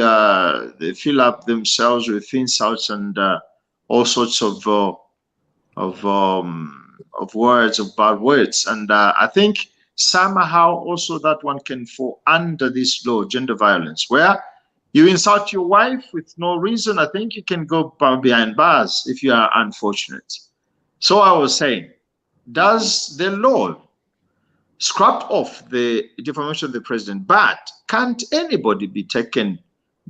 [SPEAKER 3] fill up themselves with insults and all sorts of words, of bad words. And I think somehow also that one can fall under this law, gender violence, where you insult your wife with no reason. I think you can go behind bars if you are unfortunate. So I was saying, does the law scrap off the defamation of the president, but can't anybody be taken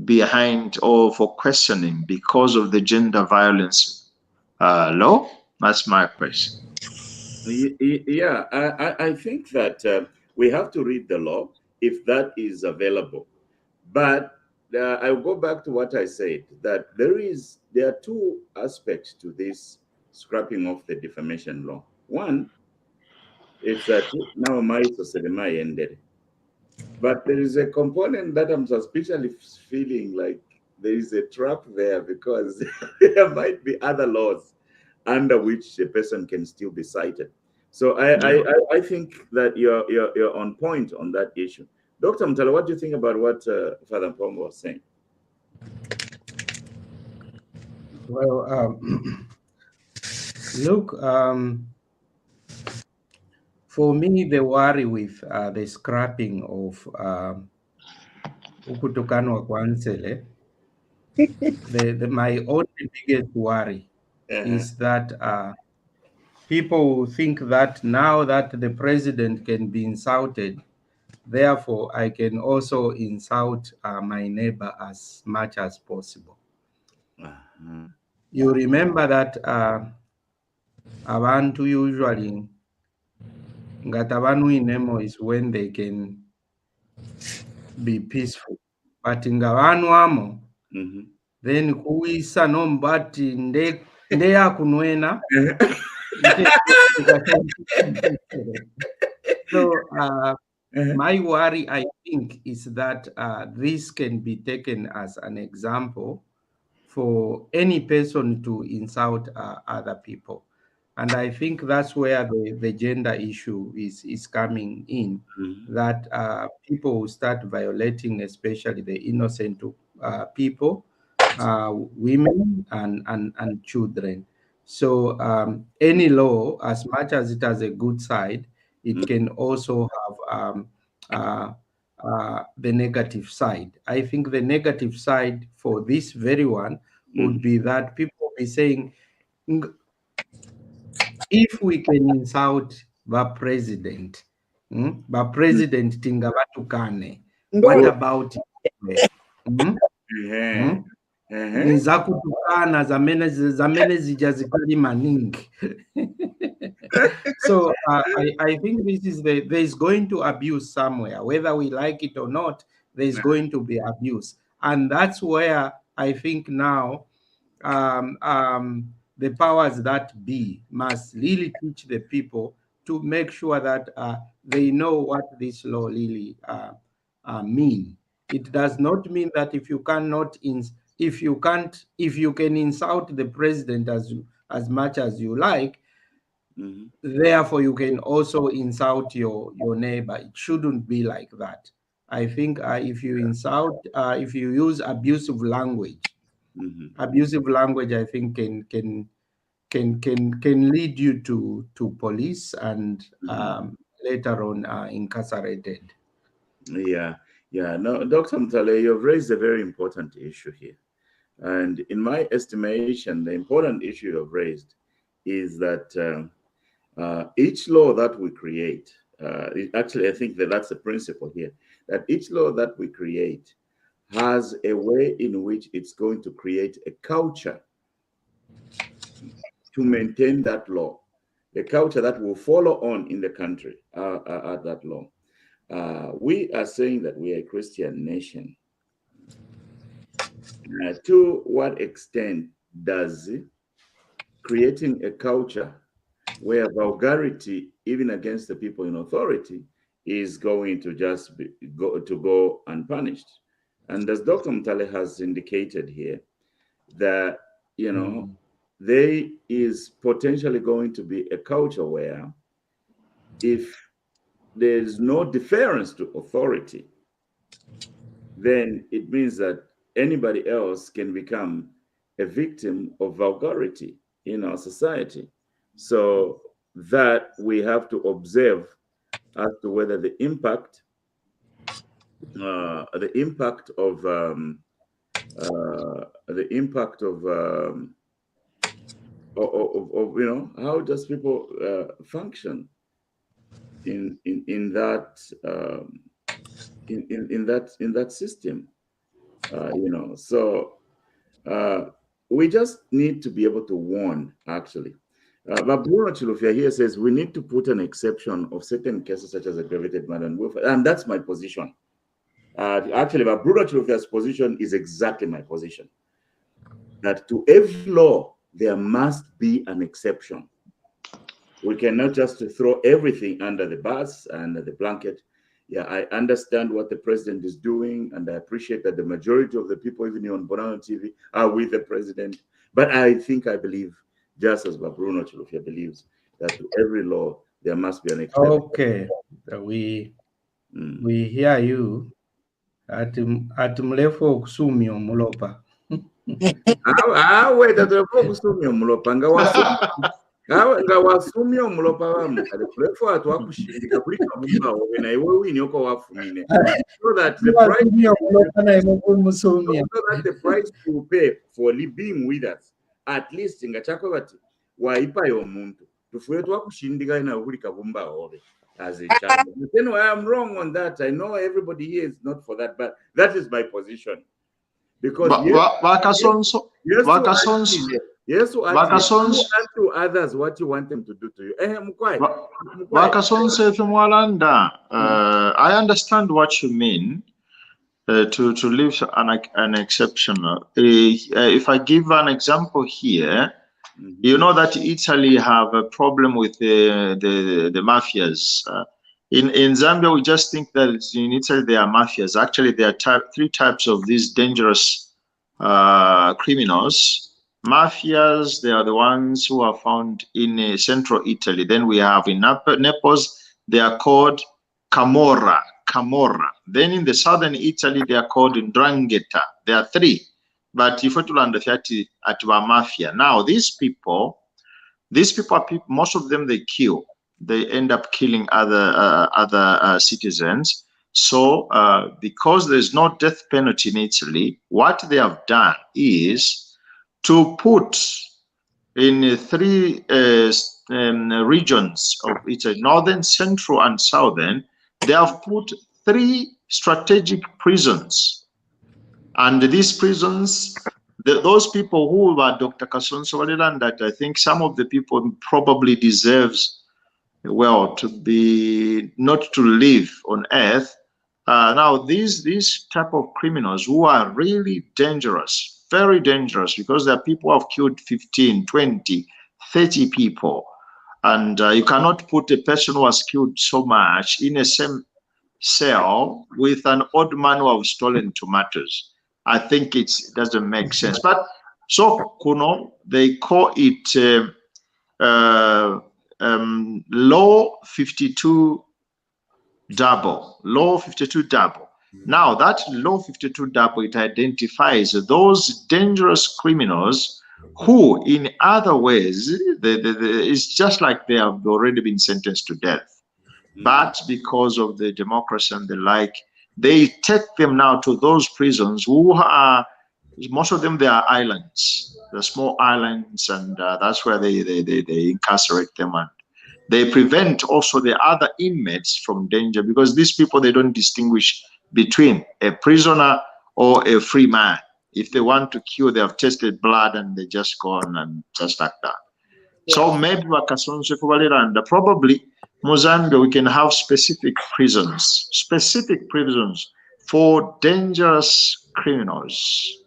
[SPEAKER 3] behind or for questioning because of the gender violence law? That's my question.
[SPEAKER 1] Yeah, I think that we have to read the law if that is available. But I'll go back to what I said, that there are two aspects to this scrapping of the defamation law. One is that now my society ended. But there is a component that I'm suspiciously feeling like there is a trap there, because there might be other laws under which a person can still be cited. So I think that you're on point on that issue. Dr. Mtala, what do you think about what Father Pombo was saying?
[SPEAKER 2] Well, look, for me, the worry with the scrapping of Ukutukanwa Kwansele, my only biggest worry is that people think that now that the president can be insulted, therefore I can also insult my neighbor as much as possible. You remember that abantu usually ngatabanuinemo is when they can be peaceful, but ngabanwamo then kuisa nombati nde akunwena. So my worry, I think, is that this can be taken as an example for any person to insult other people. And I think that's where the gender issue is coming in, that people will start violating, especially the innocent people, women and children. So any law, as much as it has a good side, it can also have the negative side. I think the negative side for this very one would be that people will be saying, if we can insult the president, But President Tingabatukane, what about it? Nizakutukana zamene zijazikali maningi. So I think this is there's going to abuse somewhere, whether we like it or not. There's going to be abuse, and that's where I think now the powers that be must really teach the people to make sure that they know what this law really mean. It does not mean that if you cannot if you can insult the president as much as you like, therefore you can also insult your neighbor. It shouldn't be like that. I think if you insult, if you use abusive language, I think can lead you to police and later on incarcerated.
[SPEAKER 1] Yeah. No, Dr. Mtale, you've raised a very important issue here. And in my estimation, the important issue you've raised is that each law that we create, actually, I think that's the principle here, that each law that we create has a way in which it's going to create a culture to maintain that law, the culture that will follow on in the country at that law. We are saying that we are a Christian nation. To what extent does creating a culture where vulgarity, even against the people in authority, is going to just go unpunished? And as Dr. Mtale has indicated here, that there is potentially going to be a culture where if there's no deference to authority, then it means that anybody else can become a victim of vulgarity in our society. So that we have to observe as to whether the impact of how does people function in that system, so we just need to be able to warn, actually. But Bruno Chilufya here says we need to put an exception of certain cases such as aggravated murder and welfare, and that's my position. Actually, but Bruno Chilufya's position is exactly my position. That to every law there must be an exception. We cannot just throw everything under the bus and the blanket. Yeah, I understand what the president is doing, and I appreciate that the majority of the people, even on Bonano TV, are with the president. But I believe, just as Bruno Chilufya believes, that to every law there must be an exception.
[SPEAKER 2] Okay, we hear you. At mlefo kusumi omulopa.
[SPEAKER 1] Wait, at mlefo kusumi omulopa nga wasumi omulopa bamukale kulefo atwakushindika kuli kabumba owe na iwe winyoko wafumine, so that the price you pay for being with us, at least nga chako bati waipa yomuntu tufuye twakushindika ina kuli kabumba owe as a child. Then I am wrong on that. I know everybody here is not for that, but that is my position. Because yes, to others what you want them to do to you.
[SPEAKER 3] I understand what you mean, to leave an exception. If I give an example here, you know that Italy have a problem with the mafias. In Zambia, we just think that in Italy there are mafias. Actually, there are three types of these dangerous criminals. Mafias, they are the ones who are found in central Italy. Then we have in Naples, they are called Camorra. Then in the southern Italy, they are called Ndrangheta. There are three. But if you understand at mafia. Now, these people are people, most of them they kill. They end up killing other citizens. So because there's no death penalty in Italy, what they have done is to put in three regions of each, northern, central, and southern, they have put 3 strategic prisons. And these prisons, those people who were Dr. Kasonso Waliland, that I think some of the people probably deserves, well, to be not to live on earth. Now, these type of criminals who are really dangerous, very dangerous, because there are people who have killed 15, 20, 30 people. And you cannot put a person who has killed so much in a same cell with an old man who have stolen tomatoes. I think it doesn't make sense. But so, Kuno, they call it law 52 double, law 52 double. Now that law 52 double, it identifies those dangerous criminals who in other ways, it's just like they have already been sentenced to death. But because of the democracy and the like, they take them now to those prisons who are, most of them, they are islands, the small islands, and that's where they incarcerate them, and they prevent also the other inmates from danger, because these people, they don't distinguish between a prisoner or a free man. If they want to kill, they have tested blood and they just go on and just like that. Yeah. So maybe and probably Mozambique, we can have specific prisons for dangerous criminals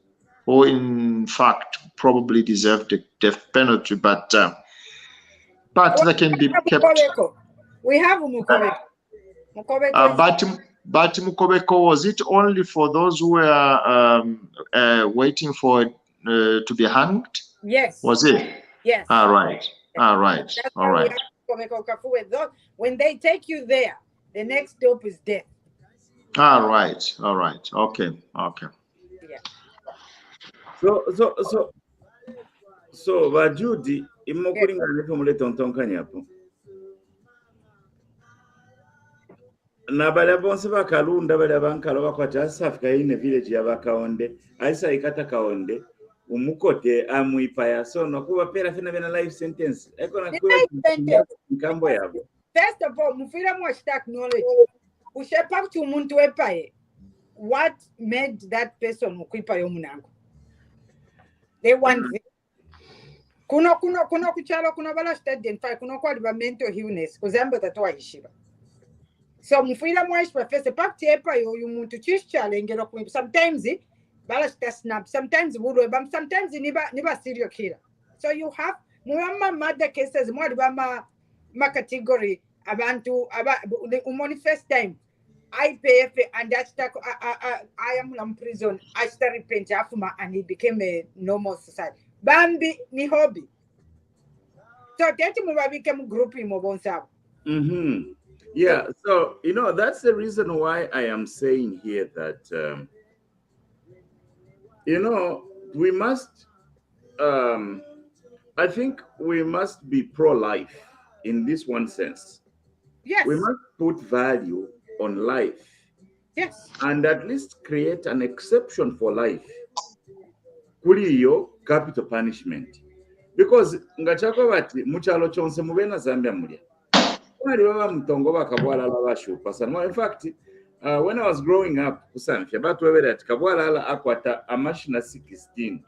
[SPEAKER 3] who in fact probably deserve the death penalty, but they can be kept.
[SPEAKER 4] We have Mukobeko.
[SPEAKER 3] But Mukobeko, was it only for those who were waiting for to be hanged?
[SPEAKER 4] Yes.
[SPEAKER 3] Was it?
[SPEAKER 4] Yes.
[SPEAKER 3] All right. All right. All right.
[SPEAKER 4] When they take you there, the next stop is death.
[SPEAKER 3] All right. All right. Okay. Okay.
[SPEAKER 4] Yeah.
[SPEAKER 1] So Judy, imokulinga lepo mule tonton kanyapo. Na bala bonse bakalunda bala bankalo bakwata Africa ine village ya bakaonde aisa ikata kaonde umukote amuipaya so nokuba pera fina bena life sentence eko na kuwa nkambo yabo.
[SPEAKER 4] First of all, mufira mwa knowledge ushepa kuti umuntu wepaye, what made that person ukuipa yomunango? They want kuno kuchalo kuno bala study kuno kwa liba mental illness kuzamba tatoa ishiba. So mufira mwa ishiba first pakti epa yomuntu chishchale ngero kuipa. Sometimes bala snap, sometimes budwe bam, sometimes niba serial killer. So you have muama murder cases mwa liba ma category abantu the umoni first time IPF and that I am in prison. I started repent afuma and it became a normal society. Bambi ni hobby. So tell me became grouping mobonsab.
[SPEAKER 1] Yeah, so that's the reason why I am saying here that we must I think we must be pro-life in this one sense.
[SPEAKER 4] Yes.
[SPEAKER 1] We must put value on life.
[SPEAKER 4] Yes.
[SPEAKER 1] And at least create an exception for life. Kuliyo capital punishment. Because ngachako bati muchalo chonse mubena Zambia mulia. Wali baba mtongo bakabwala la bashu pasana. In fact, when I was growing up kusanfya batu wewe that kabwala la akwata amashina 16.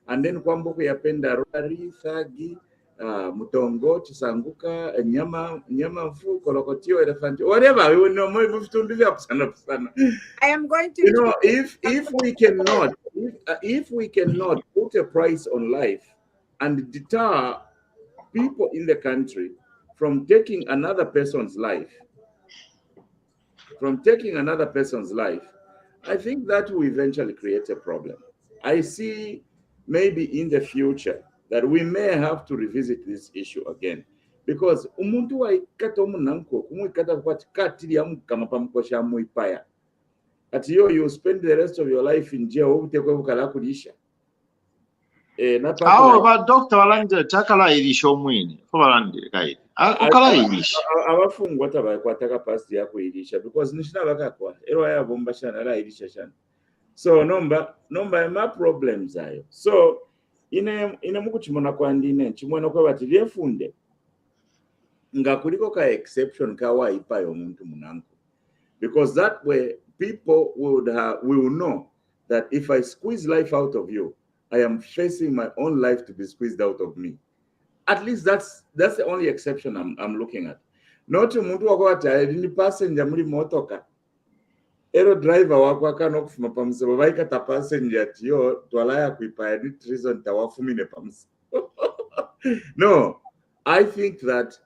[SPEAKER 1] And then kwambuku yapenda rari thagi mutongo chisanguka nyama mfu kolokotio elephant whatever we know more vitundu vya kusana.
[SPEAKER 4] I am going to
[SPEAKER 1] if we cannot put a price on life and deter people in the country from taking another person's life, I think that will eventually create a problem. I see maybe in the future that we may have to revisit this issue again, because umuntu wa ikata omunanko kumwikata kwati katili ya mukama pamukosha muipaya ati you spend the rest of your life in jail ubutekwe bukala kulisha
[SPEAKER 3] ba Dr. Walanje takala ilisho mwini fo balande kaidi ukala ilisha
[SPEAKER 1] abafungwa tabakwataka past yako ilisha because nishina bakakwa ero ya bomba shana la ilisha shana. So nomba ma problems ayo. So ine mukuchimona kwa ndine chimweno kwa bati lyefunde nga kuliko ka exception kawaipa yomuntu munanko, because that way people will know that if I squeeze life out of you, I am facing my own life to be squeezed out of me. At least that's the only exception I'm looking at. Not umuntu wakwati ni passenger muri motoka, ero driver wako akana okufuma pamusebo baikata passenger ati yo twalaya kuipa ni treason tawafumine pamusebo. No, I think that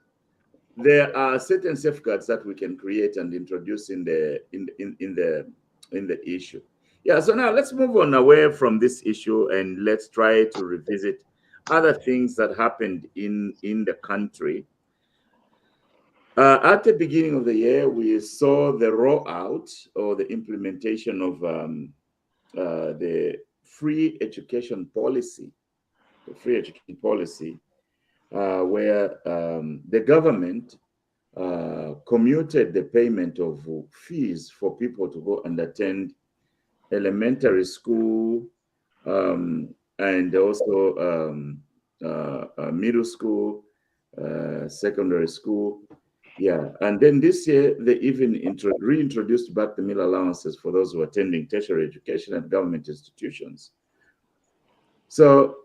[SPEAKER 1] there are certain safeguards that we can create and introduce in the issue. Yeah, so now let's move on away from this issue and let's try to revisit other things that happened in the country. At the beginning of the year, we saw the rollout or the implementation of the free education policy, where the government commuted the payment of fees for people to go and attend elementary school and also middle school, secondary school. Yeah, and then this year they even reintroduced back the meal allowances for those who are attending tertiary education at government institutions. So,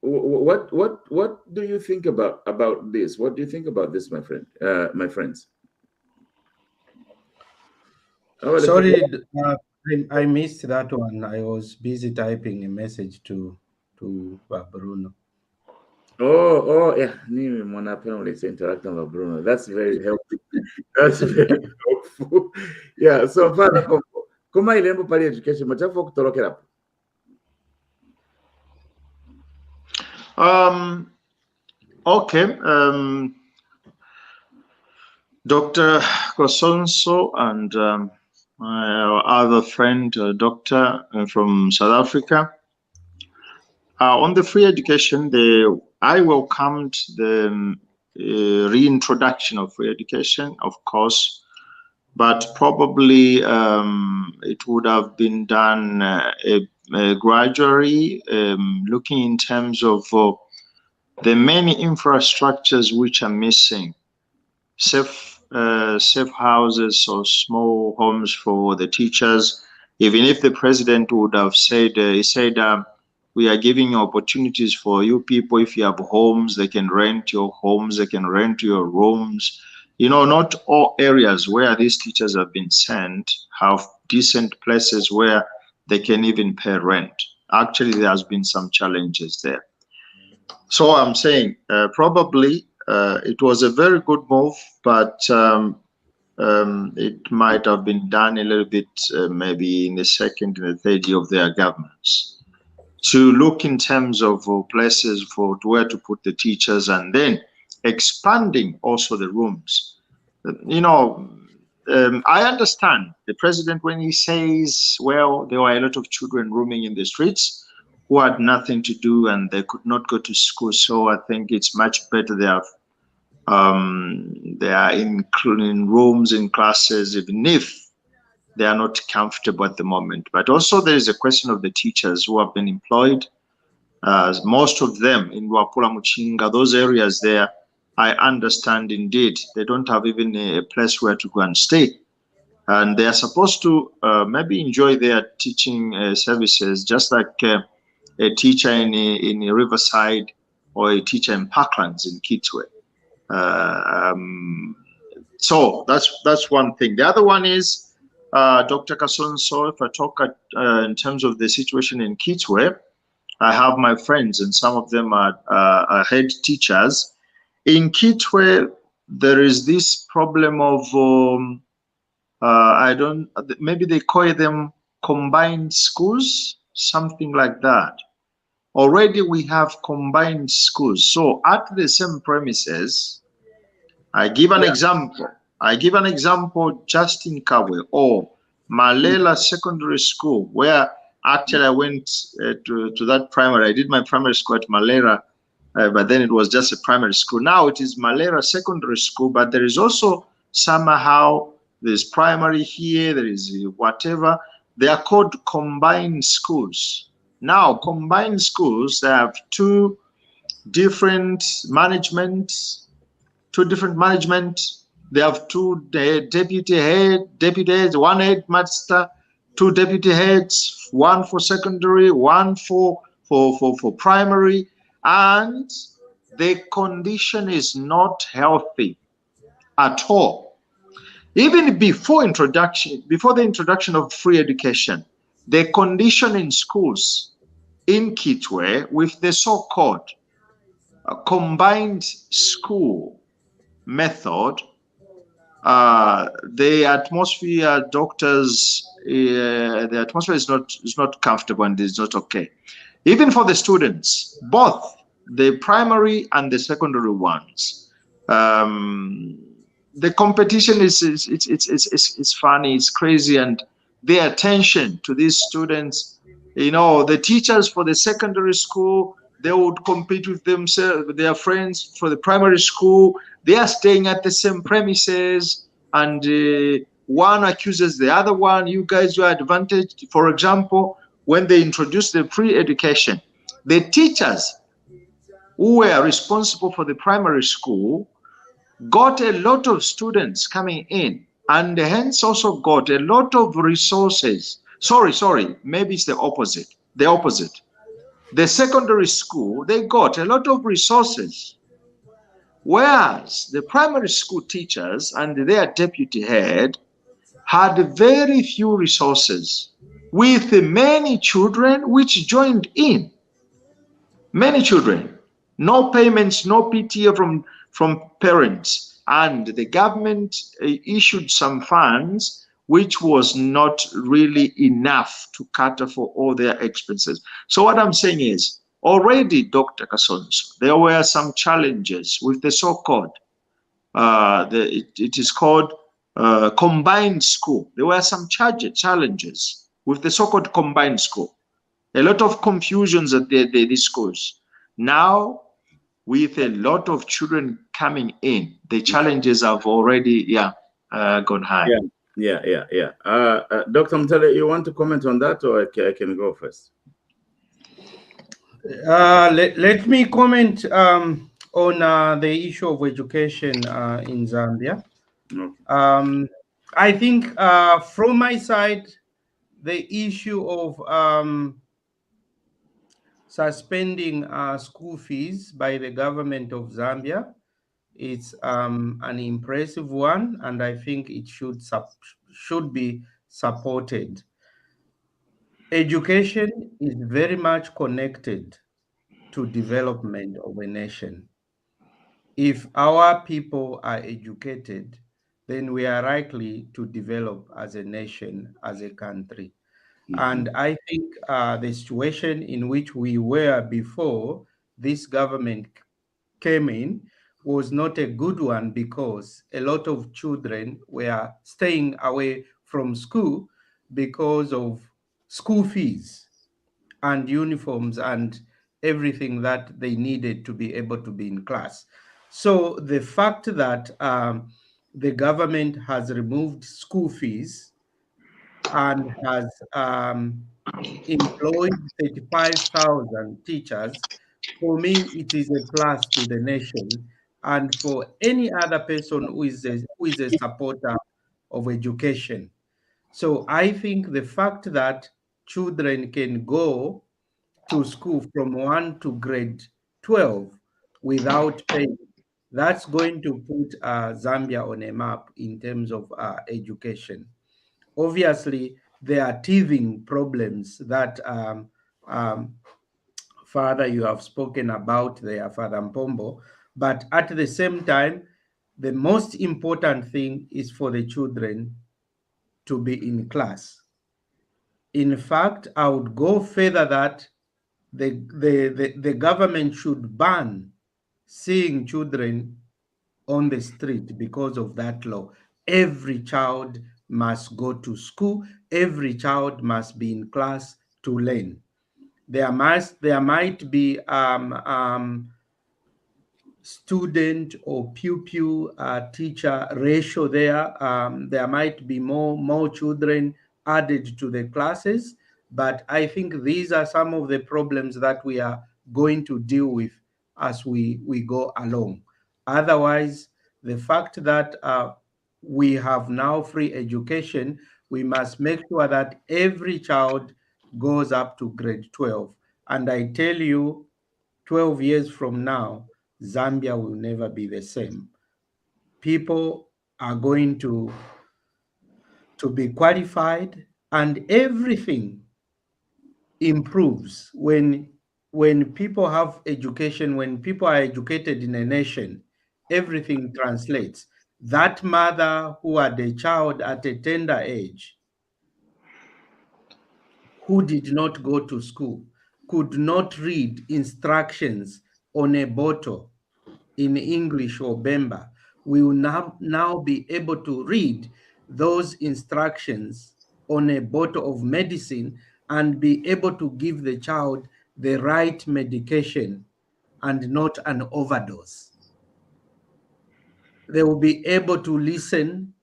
[SPEAKER 1] what do you think about this? What do you think about this, my friend, my friends?
[SPEAKER 2] Sorry, I missed that one. I was busy typing a message to Bruno.
[SPEAKER 1] Oh, yeah. Let's interact with Bruno. That's very helpful. That's very helpful. Yeah. So far, kuma ilembo pali education machafu kutolokera.
[SPEAKER 3] Okay. Dr. Kosonso and my other friend, doctor from South Africa. On the free education, I welcomed the reintroduction of free education, of course, but probably it would have been done gradually, looking in terms of the many infrastructures which are missing. Safe houses or small homes for the teachers. Even if the president would have said, he said, we are giving opportunities for you people. If you have homes, they can rent your homes, they can rent your rooms. Not all areas where these teachers have been sent have decent places where they can even pay rent. Actually, there has been some challenges there. So I'm saying probably it was a very good move, but it might have been done a little bit maybe in the second and the third year of their governments, to look in terms of places for where to put the teachers, and then expanding also the rooms. I understand the president when he says, well, there were a lot of children roaming in the streets who had nothing to do and they could not go to school. So I think it's much better they are in rooms, in classes, even if they are not comfortable at the moment. But also there is a question of the teachers who have been employed. Most of them in Wapula Muchinga, those areas there, I understand indeed, they don't have even a place where to go and stay. And they are supposed to maybe enjoy their teaching services, just like a teacher in Riverside or a teacher in Parklands in Kitwe. So that's one thing. The other one is, Dr. Kasonso, if I talk in terms of the situation in Kitwe, I have my friends and some of them are head teachers. In Kitwe, there is this problem of, maybe they call them combined schools, something like that. Already we have combined schools. So at the same premises, I give an example. I give an example just in Kawe or Malela Secondary School, where actually I went to that primary. I did my primary school at Malera, but then it was just a primary school. Now it is Malera Secondary School, but there is also somehow there's primary here, there is whatever. They are called combined schools. Now, combined schools, they have two different management, two different management. They have two deputy heads, one headmaster, two deputy heads, one for secondary, one for primary, and the condition is not healthy at all. Even before the introduction of free education, the condition in schools in Kitwe with the so-called combined school method, the atmosphere, doctors, the atmosphere is not comfortable and is not okay. Even for the students, both the primary and the secondary ones, the competition is funny, it's crazy, and the attention to these students, the teachers for the secondary school, they would compete with themselves, with their friends for the primary school. They are staying at the same premises, and one accuses the other one, you guys are advantaged. For example, when they introduced the free education, the teachers who were responsible for the primary school got a lot of students coming in, and hence also got a lot of resources. Sorry, maybe it's the opposite. The secondary school, they got a lot of resources, whereas the primary school teachers and their deputy head had very few resources, with many children which joined in. Many children, no payments, no PTA from parents, and the government issued some funds which was not really enough to cater for all their expenses. So what I'm saying is, already, Dr. Kasonso, there were some challenges with the so-called, it is called combined school. There were some challenges with the so-called combined school. A lot of confusions at these schools. Now, with a lot of children coming in, the challenges have already, gone high.
[SPEAKER 1] Yeah. Dr. Mtale, you want to comment on that, or I can go first?
[SPEAKER 2] Let me comment on the issue of education in Zambia. Okay. I think from my side, the issue of suspending school fees by the government of Zambia, it's an impressive one, and I think it should be supported. Education is very much connected to development of a nation. If our people are educated, then we are likely to develop as a nation, as a country. And I think the situation in which we were before this government came in was not a good one, because a lot of children were staying away from school because of school fees and uniforms and everything that they needed to be able to be in class. So the fact that the government has removed school fees and has employed 35,000 teachers, for me, it is a plus to the nation, and for any other person who is a supporter of education. So I think the fact that children can go to school from 1 to grade 12 without paying, that's going to put Zambia on a map in terms of education. Obviously, there are teething problems that Father, you have spoken about there, Father Mpombo, but at the same time, the most important thing is for the children to be in class. In fact, I would go further that the government should ban seeing children on the street because of that law. Every child must go to school. Every child must be in class to learn. There might be student or pupil teacher ratio there. There might be more children added to the classes, but I think these are some of the problems that we are going to deal with as we go along. Otherwise, the fact that we have now free education, we must make sure that every child goes up to grade 12. And I tell you, 12 years from now, Zambia will never be the same. People are going to be qualified, and everything improves when people have education. When people are educated in a nation, everything translates. That mother who had a child at a tender age, who did not go to school, could not read instructions on a bottle in English or Bemba, will now be able to read those instructions on a bottle of medicine and be able to give the child the right medication and not an overdose. They will be able to listen.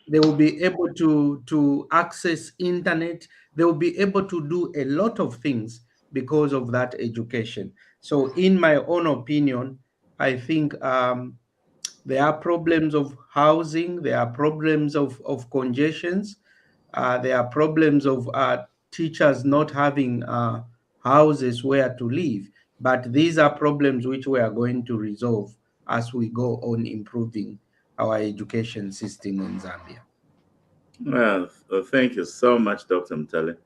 [SPEAKER 2] They will be able to access internet. They will be able to do a lot of things because of that education. So in my own opinion, I think there are problems of housing, there are problems of congestions, there are problems of teachers not having houses where to live. But these are problems which we are going to resolve as we go on improving our education system in Zambia.
[SPEAKER 1] Well, thank you so much, Dr. Mtale,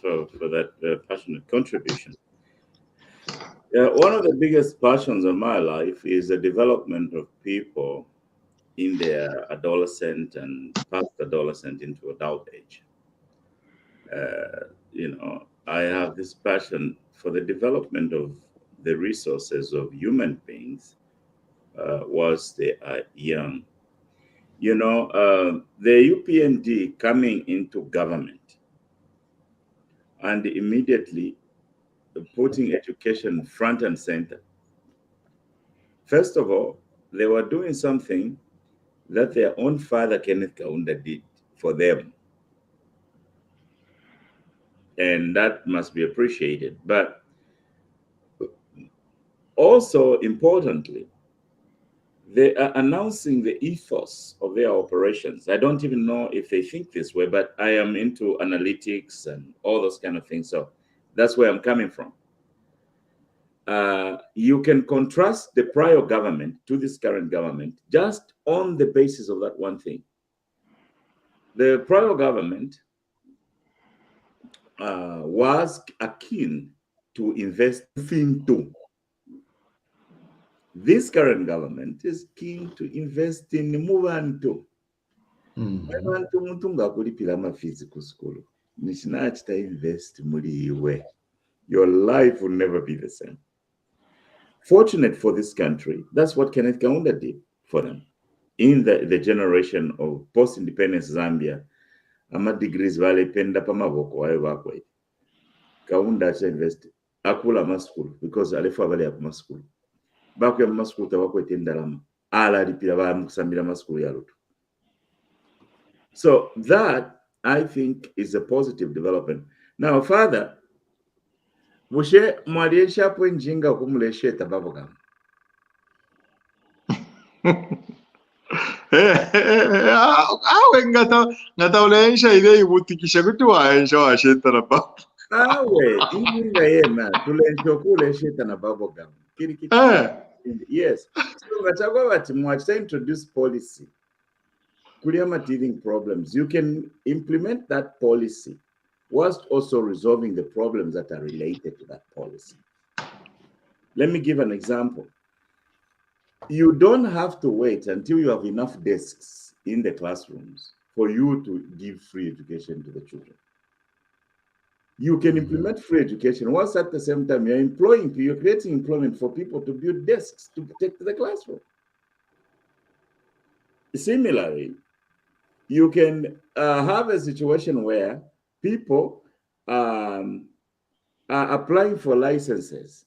[SPEAKER 1] for that passionate contribution. One of the biggest passions of my life is the development of people in their adolescent and past adolescent into adult age. I have this passion for the development of the resources of human beings whilst they are young. The UPND coming into government and immediately putting education front and center. First of all, they were doing something that their own father, Kenneth Kaunda, did for them. And that must be appreciated. But also importantly, they are announcing the ethos of their operations. I don't even know if they think this way, but I am into analytics and all those kind of things. So that's where I'm coming from. You can contrast the prior government to this current government just on the basis of that one thing. The prior government was keen to invest into. This current government is keen to invest in mubantu. Abantu muntu ngakulipira amafizi ku school. Nishinachita invest muri iwe. Your life will never be the same. Fortunate for this country, that's what Kenneth Kaunda did for them. In the generation of post-independence Zambia, ama degrees vale penda pamaboko wayo bakwe. Kaunda acha invest akula ma school because alefa vale akuma school. Bakwe ma school tabakwete ndalama. Ala lipira ba mukusambira ma school ya lutu. So that, I think, is a positive development. Now, further, Mushe mwaliesha po njinga kumuleshe tababogam.
[SPEAKER 3] Awe ngata ulensha ile ibutikisha kuti waensha washeta na babo.
[SPEAKER 1] Awe inga yena tulensho kulesheta na babogam. Yes. So ngachagwa bati mwachita introduce policy. Kuliyama teething problems. You can implement that policy whilst also resolving the problems that are related to that policy. Let me give an example. You don't have to wait until you have enough desks in the classrooms for you to give free education to the children. You can implement free education whilst at the same time you're creating employment for people to build desks to protect the classroom. Similarly, you can have a situation where people are applying for licenses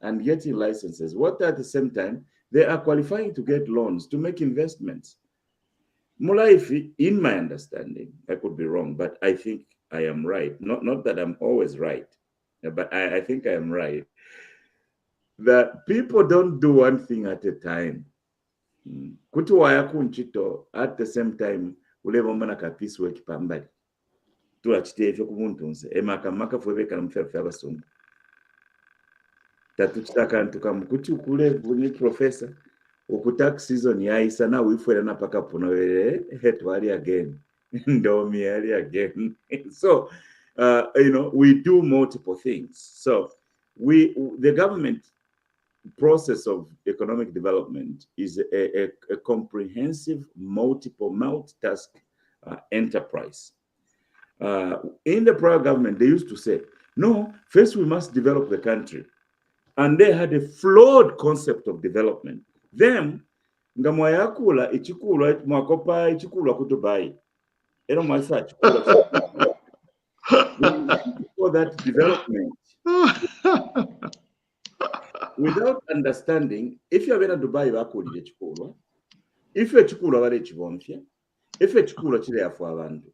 [SPEAKER 1] and getting licenses. What at the same time, they are qualifying to get loans to make investments. Mulaifi, in my understanding, I could be wrong, but I think I am right. Not that I'm always right, but I think I am right. that people don't do one thing at a time. Kuti waya kunchito at the same time uleva mwana ka piecework pambali. Tula chitefyo kumuntunze maka fwebeka mferfe abasungu. Tatuchitaka ntukamukuti ukule vuni professor ukutax season yaisa na uifwela na paka punawele hetwali again. Ndomi ali again. So we do multiple things. So the government process of economic development is a comprehensive, multitask enterprise. In the prior government, they used to say, no, first we must develop the country. And they had a flawed concept of development. Then, ngamwayakula ichikula mwakopa ichikula kutubai. Eno mwasa chikula. For that development. Without understanding, if you are in Dubai, if you're chikula wale chibomfia, if you're chikula chile afuavandu.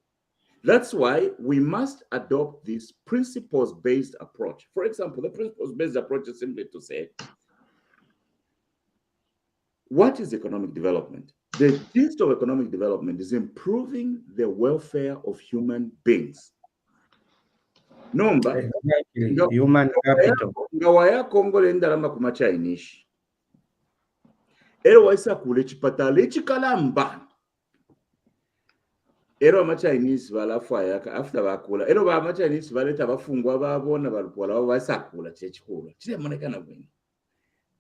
[SPEAKER 1] That's why we must adopt this principles-based approach. For example, the principles-based approach is simply to say, what is economic development? The gist of economic development is improving the welfare of human beings. Number
[SPEAKER 2] exactly. Human capital.
[SPEAKER 1] Ngawaya Congo lendalama kuma Chinese. Ero waisa kule chipatale chikalamba. Ero ama Chinese balafaya after bakula. Ero ba ama Chinese baleta bafungwa babona balupola basakula chechikula. Chile monekana bwini.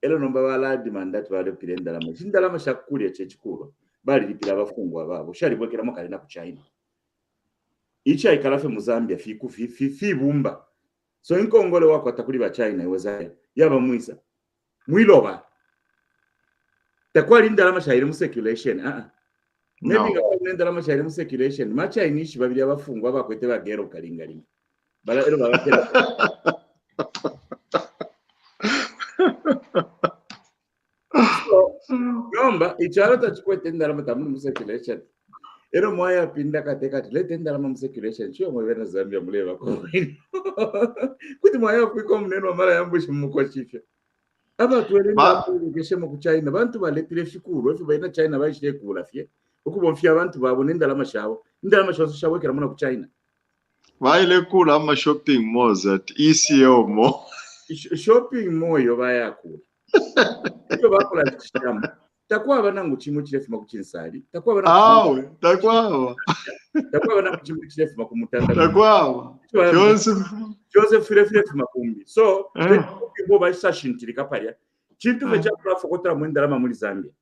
[SPEAKER 1] Ero nomba bala demandatu bale pilendalama. Chindalama shakuli chechikula. Bali lipila bafungwa babo. Shali bwekera mokali na ku China. Ichi aikalafe mu Zambia fi bumba. So inkongole wako atakuli ba China iweza yaba muisa. Mwiloba. Takwa lindalama shaire mu circulation. Maybe lindalama shaire mu circulation. Ma Chinese babili abafungwa bakwete bagero kalingalinga. Bala ero babatera. Yomba ichalo tachikwete ndalama tamu mu circulation. Ero mwaya pinda katekati lete ndalama mu circulation chiyo mwebena Zambia muleva ko. Kuti mwaya kwiko mneno mara yambushi mukwachifya. Aba tuelenda kugeshe mu China bantu baletire fikuru efe baina China bashire kula fye. Ukubomfya abantu babone ndalama shawo. Ndalama shawo shawo kera muna ku China.
[SPEAKER 3] Baile kula ama shopping malls at ECO mo.
[SPEAKER 1] Shopping mall yo baya kula. Iyo bakula chishama. Takwa banangu chimu chilefuma kuchinsali. Takwa banangu.
[SPEAKER 3] Takwa
[SPEAKER 1] banangu chimu chilefuma kumutanda.
[SPEAKER 3] Takwa.
[SPEAKER 1] Joseph filefuma kumbi. So, bo ba sashintiri kaparia. Chintu vecha kufokotera mwendalama muri Zambia.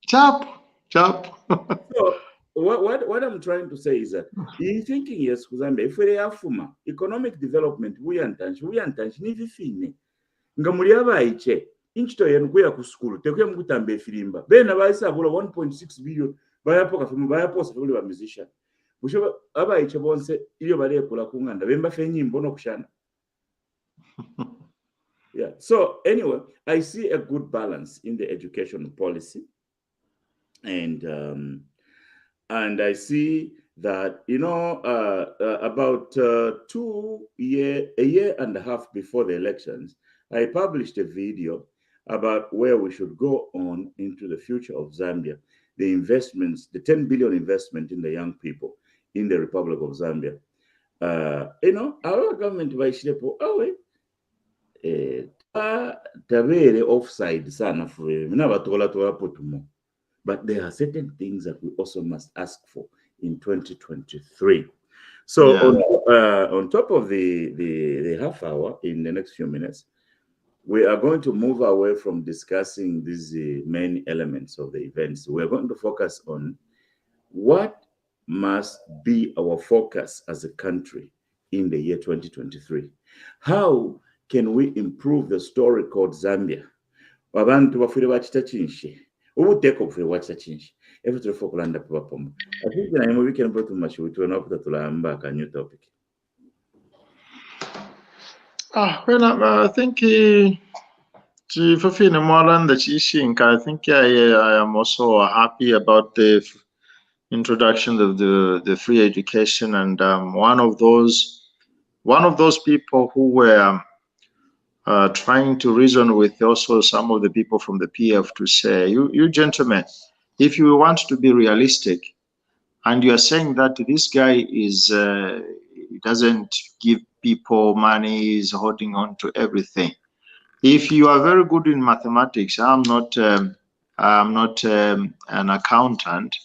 [SPEAKER 3] Chap.
[SPEAKER 1] So, what I'm trying to say is that in thinking yes Zambia if we afuma economic development we antanshi ni vifine. Ngamuri abaiche. Inchito yenu kuya ku school tekuya mukutambe filimba bena bayisabula 1.6 billion bayapoka fimu bayaposa kuli ba musician busho abayiche bonse iyo balekula kunganda bemba fenyimbo no kushana. Yeah, so anyway I see a good balance in the education policy and I see that about a year and a half before the elections I published a video about where we should go on into the future of Zambia, the investments, the 10 billion investment in the young people in the Republic of Zambia. Our government by Shirepo, tabere offside sana but there are certain things that we also must ask for in 2023. So on top of the half hour in the next few minutes, we are going to move away from discussing these main elements of the events. We're going to focus on what must be our focus as a country in the year 2023. How can we improve the story called Zambia? Abantu bafure bachita chinshi. Ubuteko bafure bachita chinshi. Every fokulanda papapomo. I think we can put too much to an up that a new topic.
[SPEAKER 3] Well, I think I think I am also happy about the introduction of the free education, and one of those people who were trying to reason with also some of the people from the PF to say, you gentlemen, if you want to be realistic, and you are saying that this guy is doesn't give people money, he's holding on to everything. If you are very good in mathematics, I'm not an accountant.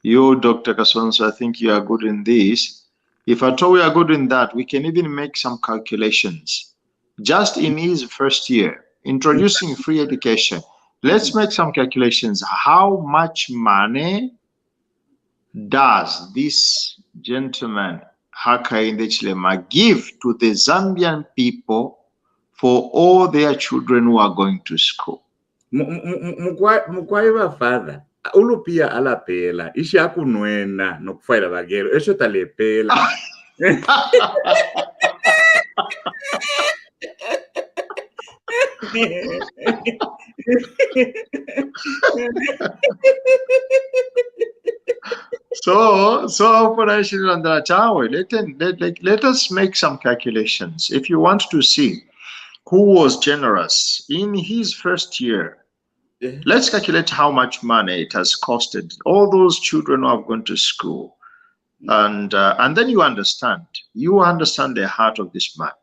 [SPEAKER 3] You, Dr. Kasonso, I think you are good in this. If at all we are good in that, we can even make some calculations. Just in his first year, introducing free education, let's make some calculations. How much money does this gentleman, Hakainde Chilema, give to the Zambian people for all their children who are going to school?
[SPEAKER 1] Mukwaiva father ulupia alapela ishi akunwena nokufaila bagero esho talepela.
[SPEAKER 3] So Operation Landrachawe, let us make some calculations. If you want to see who was generous in his first year, let's calculate how much money it has costed all those children who have gone to school, and then you understand the heart of this man.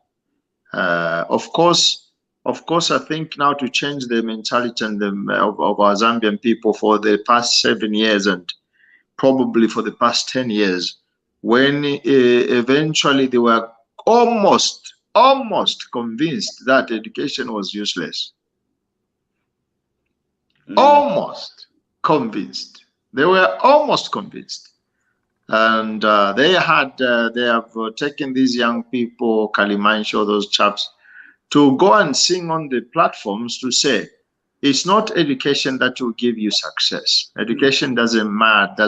[SPEAKER 3] Of course, I think now to change the mentality and of our Zambian people for the past 7 years and probably for the past 10 years, when eventually they were almost convinced that education was useless. Almost convinced. They were almost convinced. And they have taken these young people, Kalimancho, those chaps, to go and sing on the platforms to say, it's not education that will give you success. Education doesn't matter.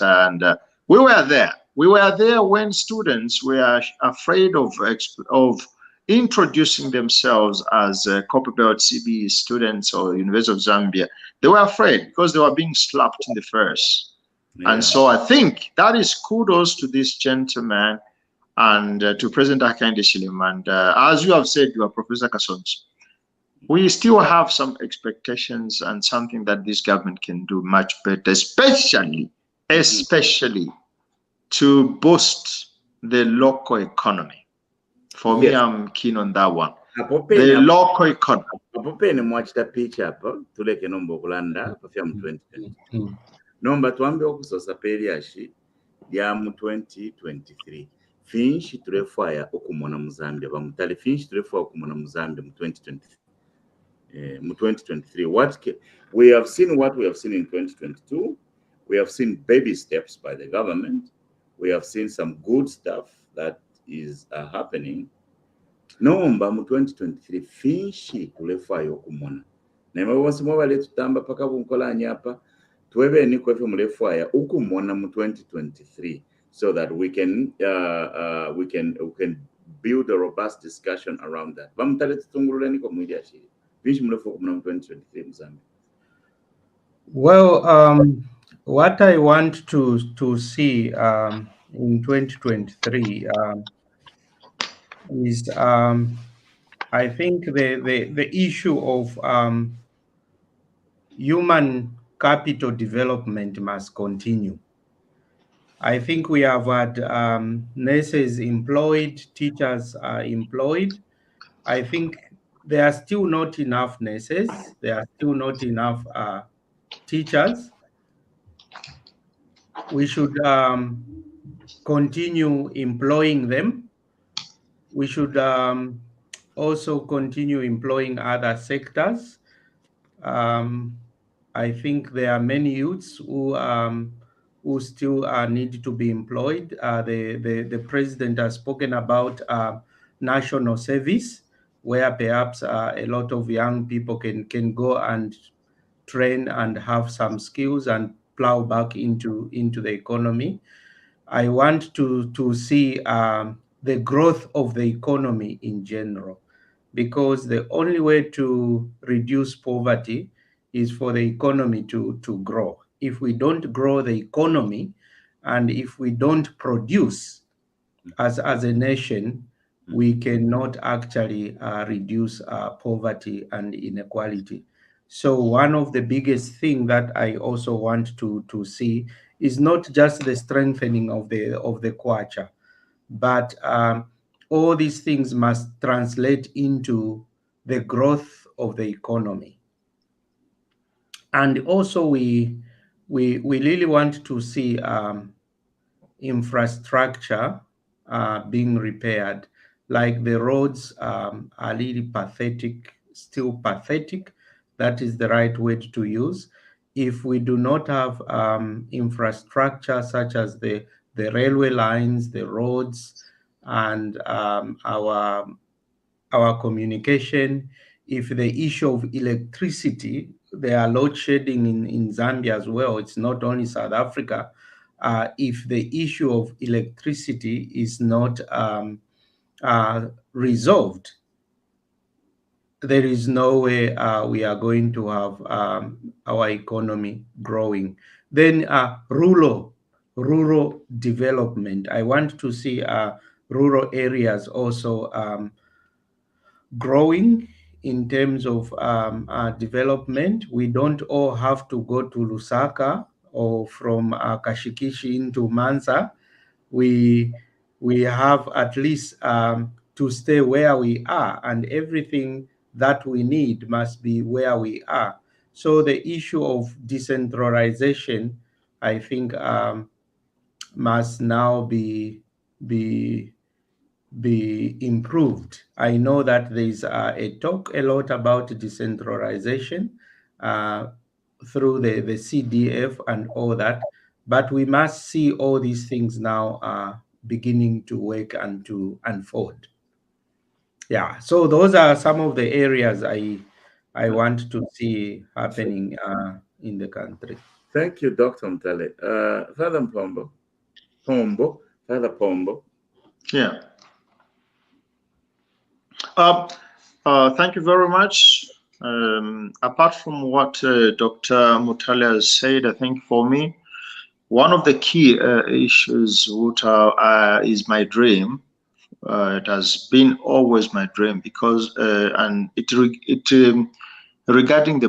[SPEAKER 3] And we were there. We were there when students were afraid of introducing themselves as Copperbelt CBE students or University of Zambia. They were afraid because they were being slapped in the face. Yeah. And so I think that is kudos to this gentleman and to President Hakainde Hichilema. And as you have said, you are Professor Kasonso, we still have some expectations and something that this government can do much better, especially to boost the local economy. For me, I'm keen on that one. The local economy.
[SPEAKER 1] Nomba tuambe okusosa periashi ya mu 2023. Finshi turefaya okumona mu Zambia bamutale finshi turefaya okumona mu Zambia mu 2023. Mu 2023 we have seen what we have seen in 2022. We have seen baby steps by the government. We have seen some good stuff that is happening. Nomba mu 2023 finshi turefaya okumona. Nema wonse mwabale tutamba paka bunkola nyapa. Tuwebe ni kwefe mulefaya ukumona mu 2023 so that we can build a robust discussion around that. Bamutale tutunguleni kwa mwidi ashi. Vishi mulefu kumuna mu 2023 Mzambi.
[SPEAKER 2] Well, what I want to see in 2023 is I think the issue of human capital development must continue. I think we have had nurses employed, teachers are employed. I think there are still not enough nurses. There are still not enough teachers. We should continue employing them. We should also continue employing other sectors. I think there are many youths who still need to be employed. The president has spoken about national service, where perhaps a lot of young people can go and train and have some skills and plow back into the economy. I want to see the growth of the economy in general, because the only way to reduce poverty is for the economy to grow. If we don't grow the economy, and if we don't produce as a nation, we cannot actually reduce poverty and inequality. So one of the biggest thing that I also want to see is not just the strengthening of the kwacha, but all these things must translate into the growth of the economy. And also we really want to see infrastructure being repaired. Like the roads are really pathetic, still pathetic. That is the right word to use. If we do not have infrastructure such as the railway lines, the roads, and our communication, if the issue of electricity, there are load shedding in Zambia as well, it's not only South Africa. If the issue of electricity is not resolved, there is no way we are going to have our economy growing. Then rural development. I want to see rural areas also growing in terms of development. We don't all have to go to Lusaka or from Kashikishi into Mansa. We have at least to stay where we are, and everything that we need must be where we are. So the issue of decentralization, I think, must now be improved. I know that there's a talk a lot about decentralization through the CDF and all that, but we must see all these things now beginning to work and to unfold. Yeah, so those are some of the areas I want to see happening in the country.
[SPEAKER 1] Thank you, Dr. Mtale. Father Pombo.
[SPEAKER 3] Yeah. Thank you very much. Apart from what Dr. Mutale has said, I think for me, one of the key issues which is my dream. It has been always my dream because, and regarding the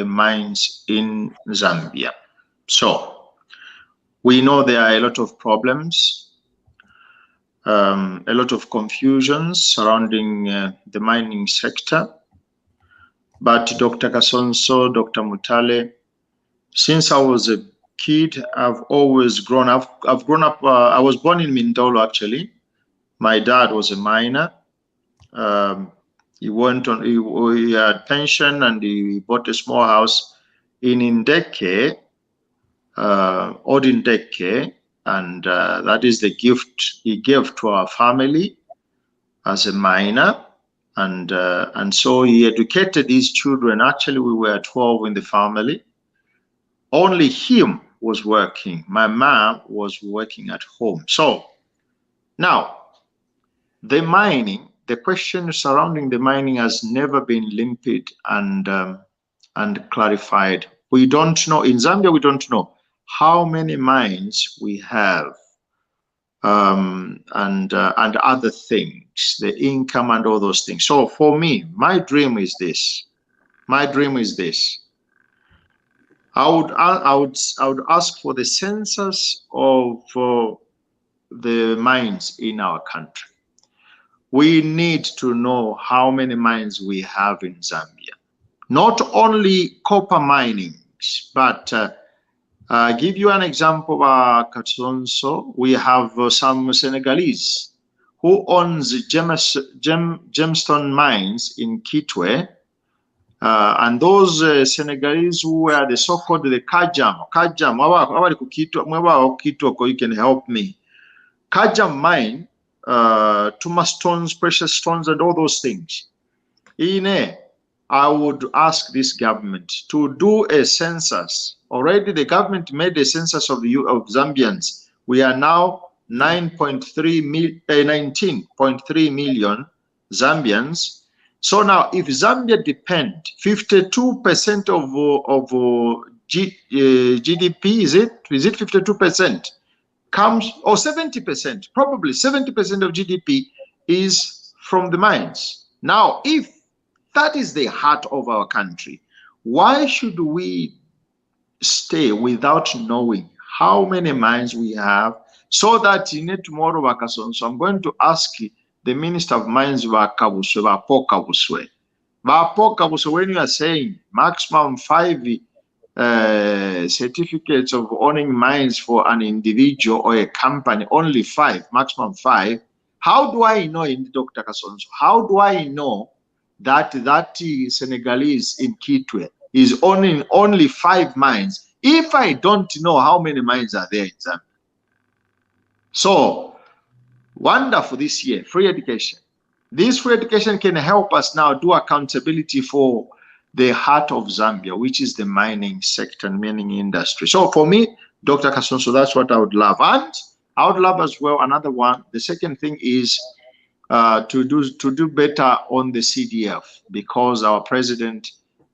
[SPEAKER 3] mines in Zambia. So we know there are a lot of problems, a lot of confusions surrounding the mining sector. But Dr. Kasonso, Dr. Mutale, since I was a kid, I've always grown up. I've grown up. I was born in Mindolo, actually. My dad was a miner. He went on. He had pension, and he bought a small house in Ndeke, Odindeke, and that is the gift he gave to our family as a miner. And so he educated his children. Actually, we were 12 in the family. Only him was working. My mom was working at home. So now the mining, the question surrounding the mining has never been limpid and clarified. We don't know, in Zambia, we don't know how many mines we have and other things, the income and all those things. So for me, my dream is this. I would ask for the census of the mines in our country. We need to know how many mines we have in Zambia. Not only copper minings, but give you an example of Katsonso. We have some Senegalese who owns gemstone mines in Kitwe. And those Senegalese who were the so-called the Kajam, you can help me. Kajam mine, Tuma stones, precious stones, and all those things. I would ask this government to do a census. Already the government made a census of Zambians. We are now 19.3 million Zambians. So now, if Zambia depend 52% of GDP, is it 52% comes, or 70%, probably 70% of GDP is from the mines. Now, if that is the heart of our country, why should we stay without knowing how many mines we have, so that in tomorrow, Wakasonso, I'm going to ask the Minister of Mines, Wakabuswe, when you are saying maximum 5 certificates of owning mines for an individual or a company, only 5, maximum 5. How do I know, in Dr. Kasonso, how do I know that Senegalese in Kitwe is owning only 5 mines if I don't know how many mines are there in Zambia? So wonderful this year, free education. This free education can help us now do accountability for the heart of Zambia, which is the mining sector and mining industry. So for me, Dr. Kasonso, that's what I would love. And I would love as well another one. The second thing is to do better on the CDF, because our president,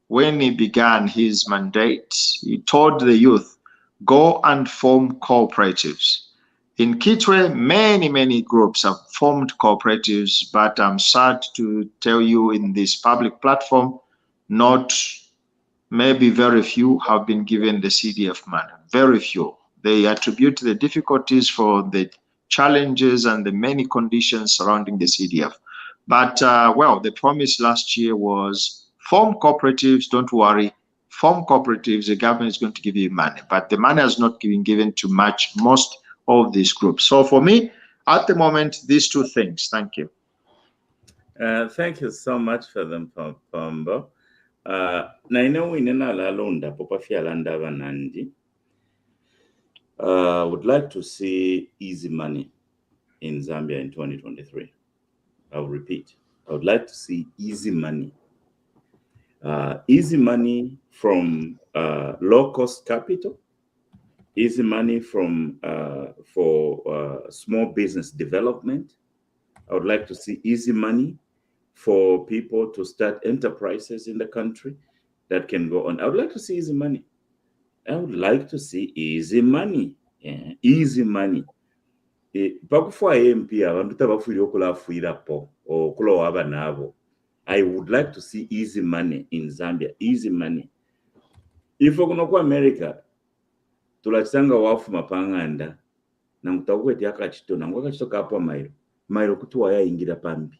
[SPEAKER 3] when he began his mandate, he told the youth, go and form cooperatives. In Kitwe, many groups have formed cooperatives, but I'm sad to tell you in this public platform, maybe very few have been given the CDF money, very few. They attribute the difficulties for the challenges and the many conditions surrounding the CDF. But, well, the promise last year was form cooperatives, don't worry, form cooperatives, the government is going to give you money. But the money has not been given to match most of these groups. So for me, at the moment, these 2 things. Thank you.
[SPEAKER 1] Thank you so much for them, Pombo. Naino inena lalonda popa fialanda vanandi. Would like to see easy money in Zambia in 2023. I'll repeat. I would like to see easy money. Easy money from low-cost capital. Easy money from for small business development. I would like to see easy money for people to start enterprises in the country that can go on. I would like to see easy money. I would like to see easy money. Yeah, easy money. I would like to see easy money in Zambia. Easy money. If we're going to America, tulachanga wafu mapanganda na mutakweti yakachito na ngakachitoka hapa mairo kutuwa ya ingira pambi.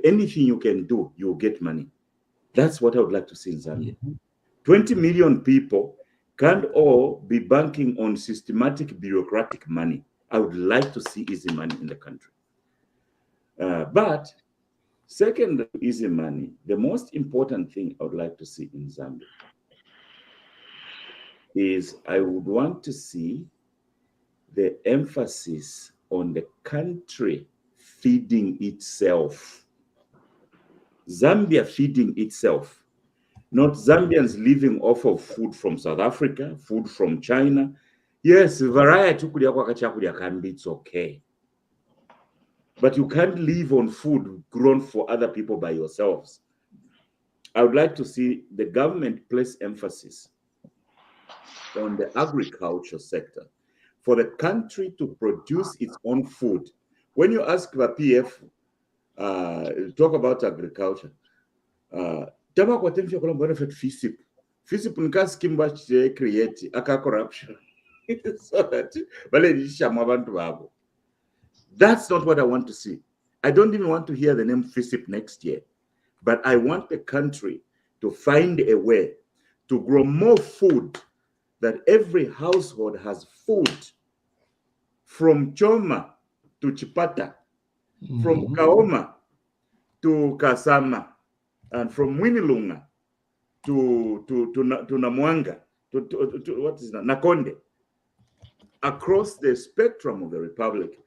[SPEAKER 1] Anything you can do, you get money. That's what I would like to see in Zambia. 20 million people can't all be banking on systematic bureaucratic money. I would like to see easy money in the country. But second, easy money, the most important thing I would like to see in Zambia is I would want to see the emphasis on the country feeding itself. Zambia feeding itself. Not Zambians living off of food from South Africa, food from China. Yes, variety, it's okay. But you can't live on food grown for other people by yourselves. I would like to see the government place emphasis on the agriculture sector for the country to produce its own food. When you ask the PF, talk about agriculture, tabako temfia kula benefit FISIP. FISIP nika scheme create aka corruption. So that that's not what I want to see. I don't even want to hear the name FISIP next year. But I want the country to find a way to grow more food, that every household has food, from Choma to Chipata, from Kaoma to Kasama, and from Winilunga to Namwanga, to what is that? Nakonde. Across the spectrum of the Republic,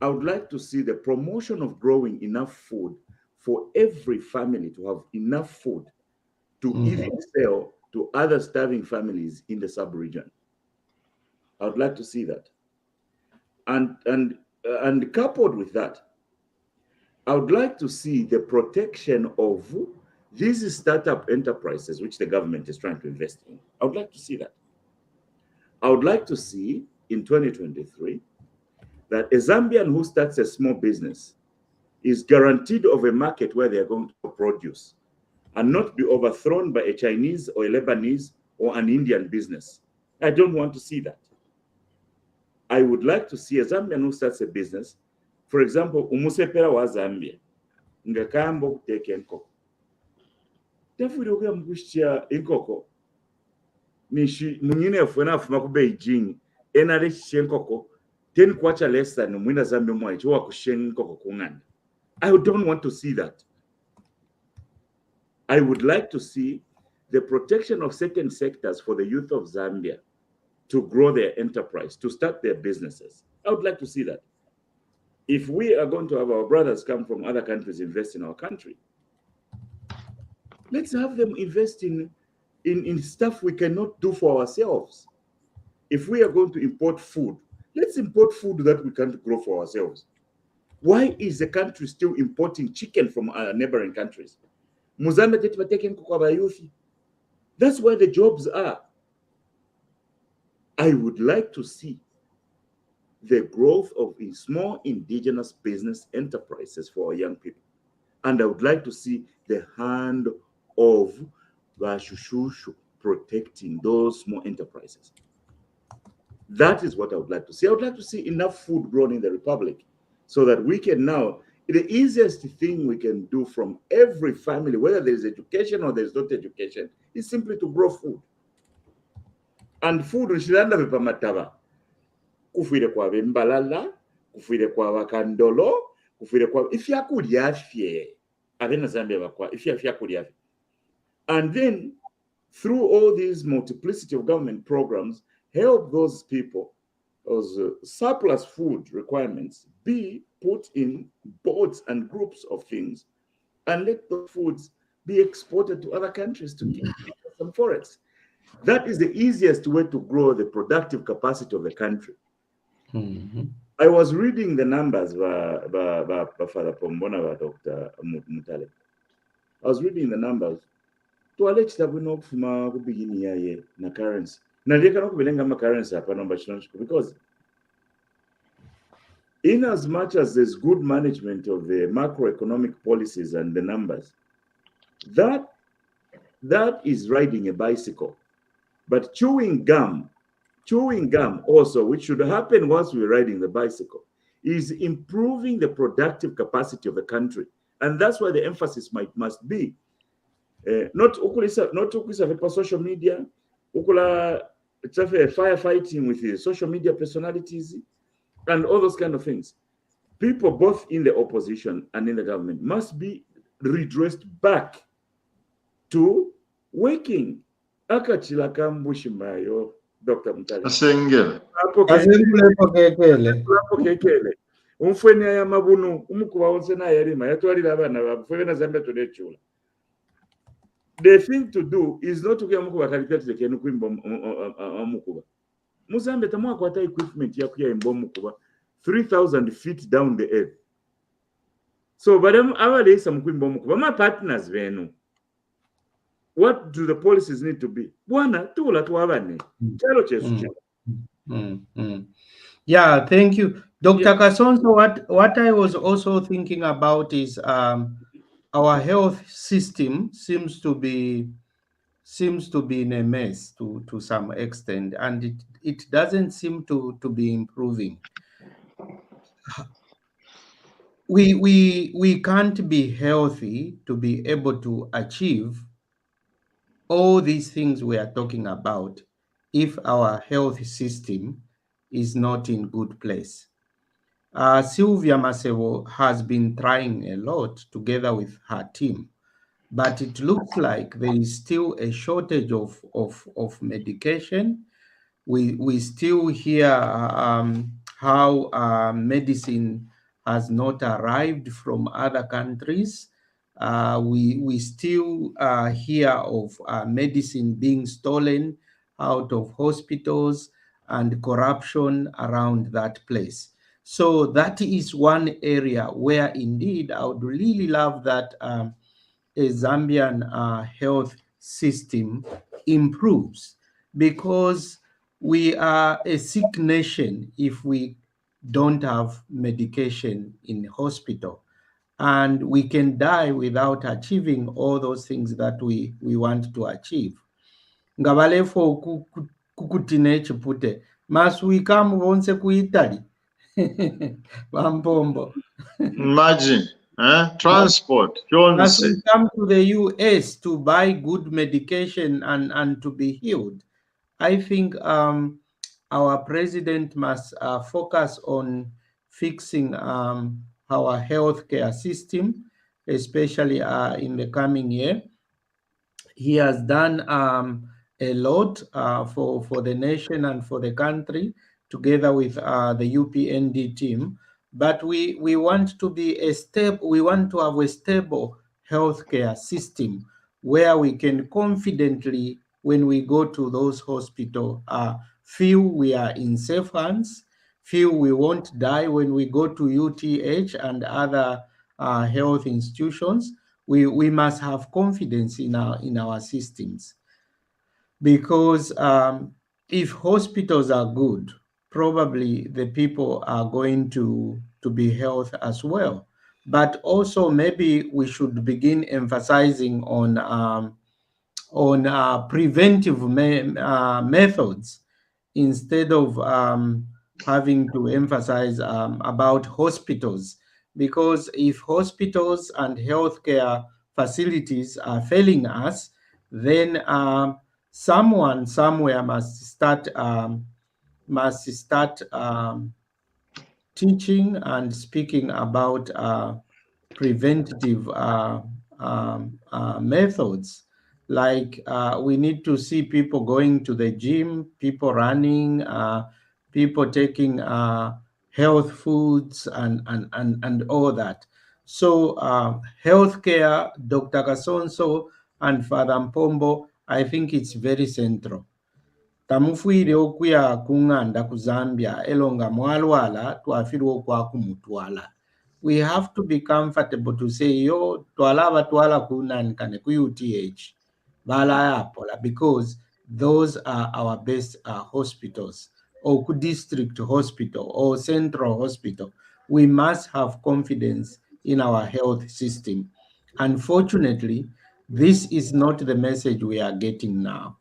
[SPEAKER 1] I would like to see the promotion of growing enough food for every family to have enough food to even sell to other starving families in the sub-region. I would like to see that. And coupled with that, I would like to see the protection of these startup enterprises which the government is trying to invest in. I would like to see that. I would like to see in 2023 that a Zambian who starts a small business is guaranteed of a market where they are going to produce and not be overthrown by a Chinese or a Lebanese or an Indian business. I don't want to see that. I would like to see a Zambian who starts a business, for example, umusepera wa Zambia, ngakamba okuteka enkoko. Tafuri okuya mukushya enkoko, nishi munyine yafuna afuma ku Beijing, enale enkoko, then kwacha less than mwina Zambia mwachi wa kushya enkoko kungana. I don't want to see that. I would like to see the protection of certain sectors for the youth of Zambia to grow their enterprise, to start their businesses. I would like to see that. If we are going to have our brothers come from other countries invest in our country, let's have them invest in stuff we cannot do for ourselves. If we are going to import food, let's import food that we can't grow for ourselves. Why is the country still importing chicken from our neighboring countries? That's where the jobs are. I would like to see the growth of small indigenous business enterprises for our young people. And I would like to see the hand of Bashushu protecting those small enterprises. That is what I would like to see. I would like to see enough food grown in the Republic so that we can now, the easiest thing we can do from every family, whether there's education or there's not education, is simply to grow food. And food, kufire kwa bembalala, kufire kwa bakandolo, kufire kwa ifya kulyafye. Abena Zambia bakwa ifya kulyafye. And then through all these multiplicity of government programs, help those people, those surplus food requirements be put in boards and groups of things, and let those foods be exported to other countries to get some forex. That is the easiest way to grow the productive capacity of the country.
[SPEAKER 2] Mm-hmm.
[SPEAKER 1] I was reading the numbers by Father Bonano, by Dr. Mutale. I was reading the numbers. To allege that we know from our beginning here na currency. Now they cannot be lenga currency because in as much as there's good management of the macroeconomic policies and the numbers, that is riding a bicycle. But chewing gum also, which should happen once we're riding the bicycle, is improving the productive capacity of the country. And that's why the emphasis must be not for social media, firefighting with the social media personalities and all those kind of things. People both in the opposition and in the government must be redressed back to working. Akachila kambushimayo, Dr. Mutale.
[SPEAKER 3] Asengele.
[SPEAKER 1] Kekele. Umfweni ya mabunu, umukuwa onse na yarima, yatuwalila abana babu, fwena Zambia tudechula. The thing to do is not to get mukuba kalipia tekenu kuimba mukuba. Muzambe tamwa kwata equipment ya kuya imbo mukuba 3,000 feet down the earth. So badam awale isa mukuimba mukuba ma partners venu. What do the policies need to be? Bwana tula tuwabane. Chalo chesu.
[SPEAKER 2] Yeah, thank you. Dr. Kasonso, what I was also thinking about is our health system seems to be in a mess to some extent, and it doesn't seem to be improving. We can't be healthy to be able to achieve all these things we are talking about if our health system is not in good place. Sylvia Masevo has been trying a lot together with her team, but it looks like there is still a shortage of medication. We still hear how medicine has not arrived from other countries. We still hear of medicine being stolen out of hospitals and corruption around that place. So that is one area where indeed I would really love that a Zambian health system improves, because we are a sick nation if we don't have medication in hospital, and we can die without achieving all those things that we want to achieve. Ngabalefo kukutine chipute maswikamu bonse ku Italy Bampombo.
[SPEAKER 3] Imagine, transport.
[SPEAKER 2] As we come to the US to buy good medication and to be healed, I think our president must focus on fixing our healthcare system, especially in the coming year. He has done a lot for the nation and for the country, together with the UPND team. But we want to be we want to have a stable healthcare system where we can confidently, when we go to those hospitals, feel we are in safe hands, feel we won't die when we go to UTH and other health institutions. We must have confidence in our systems, because if hospitals are good, probably the people are going to be healthy as well. But also maybe we should begin emphasizing on preventive methods, instead of having to emphasize about hospitals. Because if hospitals and healthcare facilities are failing us, then someone somewhere must start teaching and speaking about preventative methods. Like we need to see people going to the gym, people running, people taking health foods and all that. So healthcare, Dr. Kasonso and Father Mpombo, I think it's very central. Tamufuire okuya kunganda ku Zambia elonga mwalwala twafirwa okwaku mutwala. We have to be comfortable to say yo twala batwala kunankane ku UTH bala apola, because those are our best hospitals, or ku district hospital or central hospital. We must have confidence in our health system. Unfortunately, this is not the message we are getting now.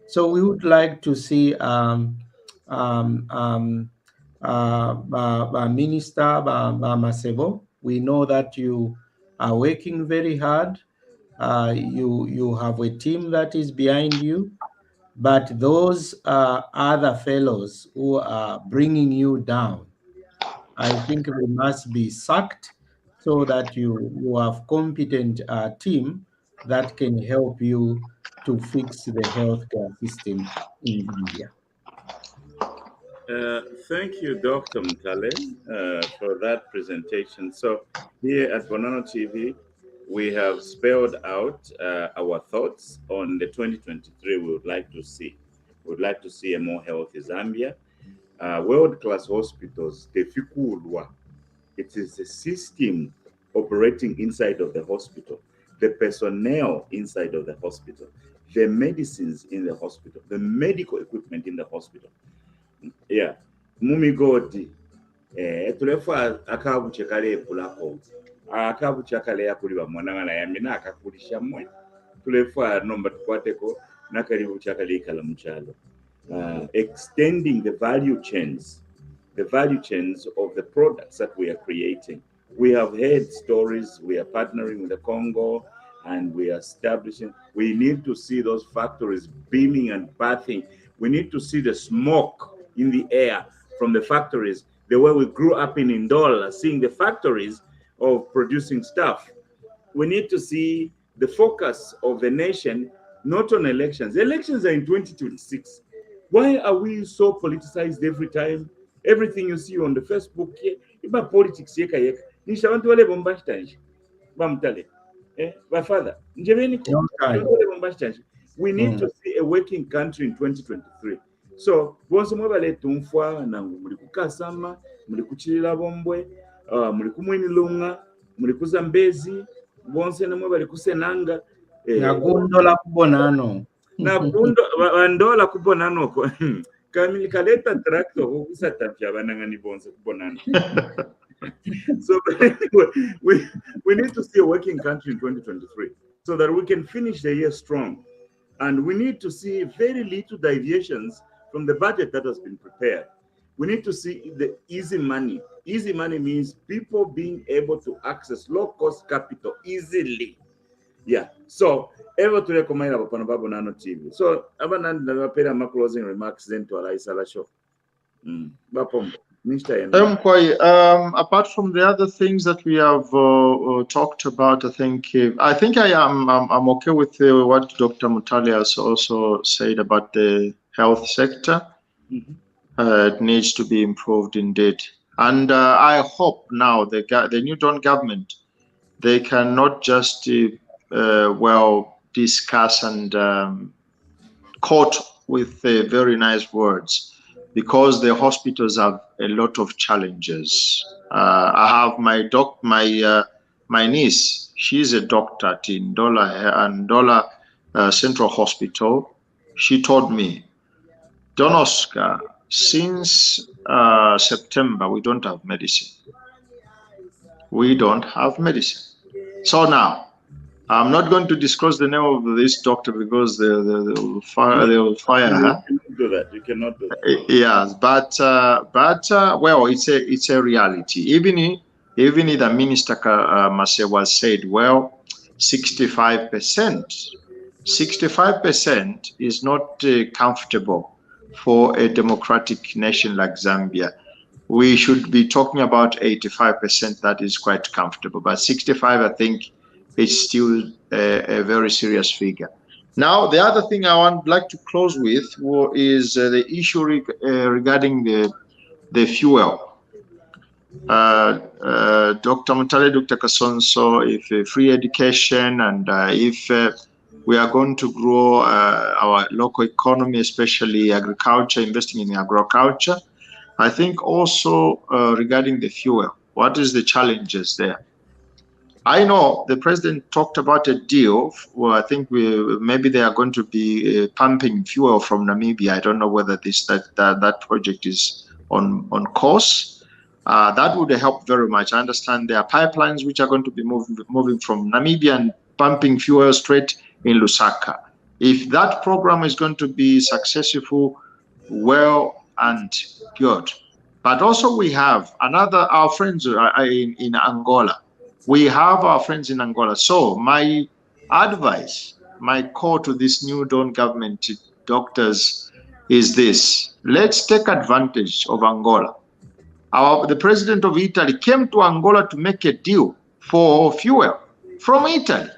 [SPEAKER 2] So we would like to see Minister Masebo. We know that you are working very hard. You have a team that is behind you, but those other fellows who are bringing you down, I think they must be sacked, so that you have competent team that can help you to fix the healthcare system in Zambia.
[SPEAKER 1] Thank you, Dr. Mkale, for that presentation. So here at Bonano TV, we have spelled out our thoughts on the 2023 we would like to see. We would like to see a more healthy Zambia. World-class hospitals, it is a system operating inside of the hospital, the personnel inside of the hospital, the medicines in the hospital, the medical equipment in the hospital. Yeah, mumigodi tulefa akabuche kale kulako akabuche kale yakuliba mwananga yamina akakulisha mwe tulefa nomba tukwateko nakalibu chakale ikala mchalo. Extending the value chains of the products that we are creating. We have heard stories. We are partnering with the Congo, and we are establishing. We need to see those factories beaming and bathing. We need to see the smoke in the air from the factories, the way we grew up in Ndola, seeing the factories of producing stuff. We need to see the focus of the nation, not on elections. Elections are in 2026. Why are we so politicized every time? Everything you see on the Facebook here, about politics yeka yeka. Nisha wantu wale bombashtanji. Bamtale. My father. Njebeniko. We need to see a working country in 2023. So, bonse mwabale tumfwa na muli kukasama, muli kuchilila bombwe, muli kumwinilunga, muli kuzambezi, bonse na mwabale kusenanga.
[SPEAKER 2] Na kundola kubonano.
[SPEAKER 1] Na kundo wandola kubonano ko. Kamili kaleta tractor ukusatapya banangani bonse Bonano. So anyway, we need to see a working country in 2023 so that we can finish the year strong. And we need to see very little deviations from the budget that has been prepared. We need to see the easy money. Easy money means people being able to access low-cost capital easily. Yeah. So, ever to recommend about Bonano TV. So, Abanan closing remarks then to Alaisa Show.
[SPEAKER 3] Apart from the other things that we have talked about, I think I'm okay with what Dr. Mutale has also said about the health sector. It needs to be improved indeed, and I hope now the new Dawn government, they cannot just discuss and quote with very nice words, because the hospitals have a lot of challenges. I have my niece. She's a doctor at Ndola Central Hospital. She told me, Don Oscar, since September, we don't have medicine. We don't have medicine. So now, I'm not going to disclose the name of this doctor because they will fire her.
[SPEAKER 1] You cannot do that. You cannot do that.
[SPEAKER 3] Yes, but well, it's a reality. Even the minister Masewa said, well, 65% is not comfortable for a democratic nation like Zambia. We should be talking about 85%. That is quite comfortable, but 65, I think, it's still a very serious figure. Now, the other thing I would like to close with is the issue regarding the fuel. Dr. Mutale, Dr. Kasonso, if free education and if we are going to grow our local economy, especially agriculture, investing in agriculture, I think also regarding the fuel, what is the challenges there? I know the president talked about a deal where I think maybe they are going to be pumping fuel from Namibia. I don't know whether that project is on course. That would help very much. I understand there are pipelines which are going to be moving from Namibia and pumping fuel straight in Lusaka. If that program is going to be successful, well and good. But also we have our friends in Angola. We have our friends in Angola. So my advice, my call to this new Dawn government doctors is this: let's take advantage of Angola. The president of Italy came to Angola to make a deal for fuel from Italy.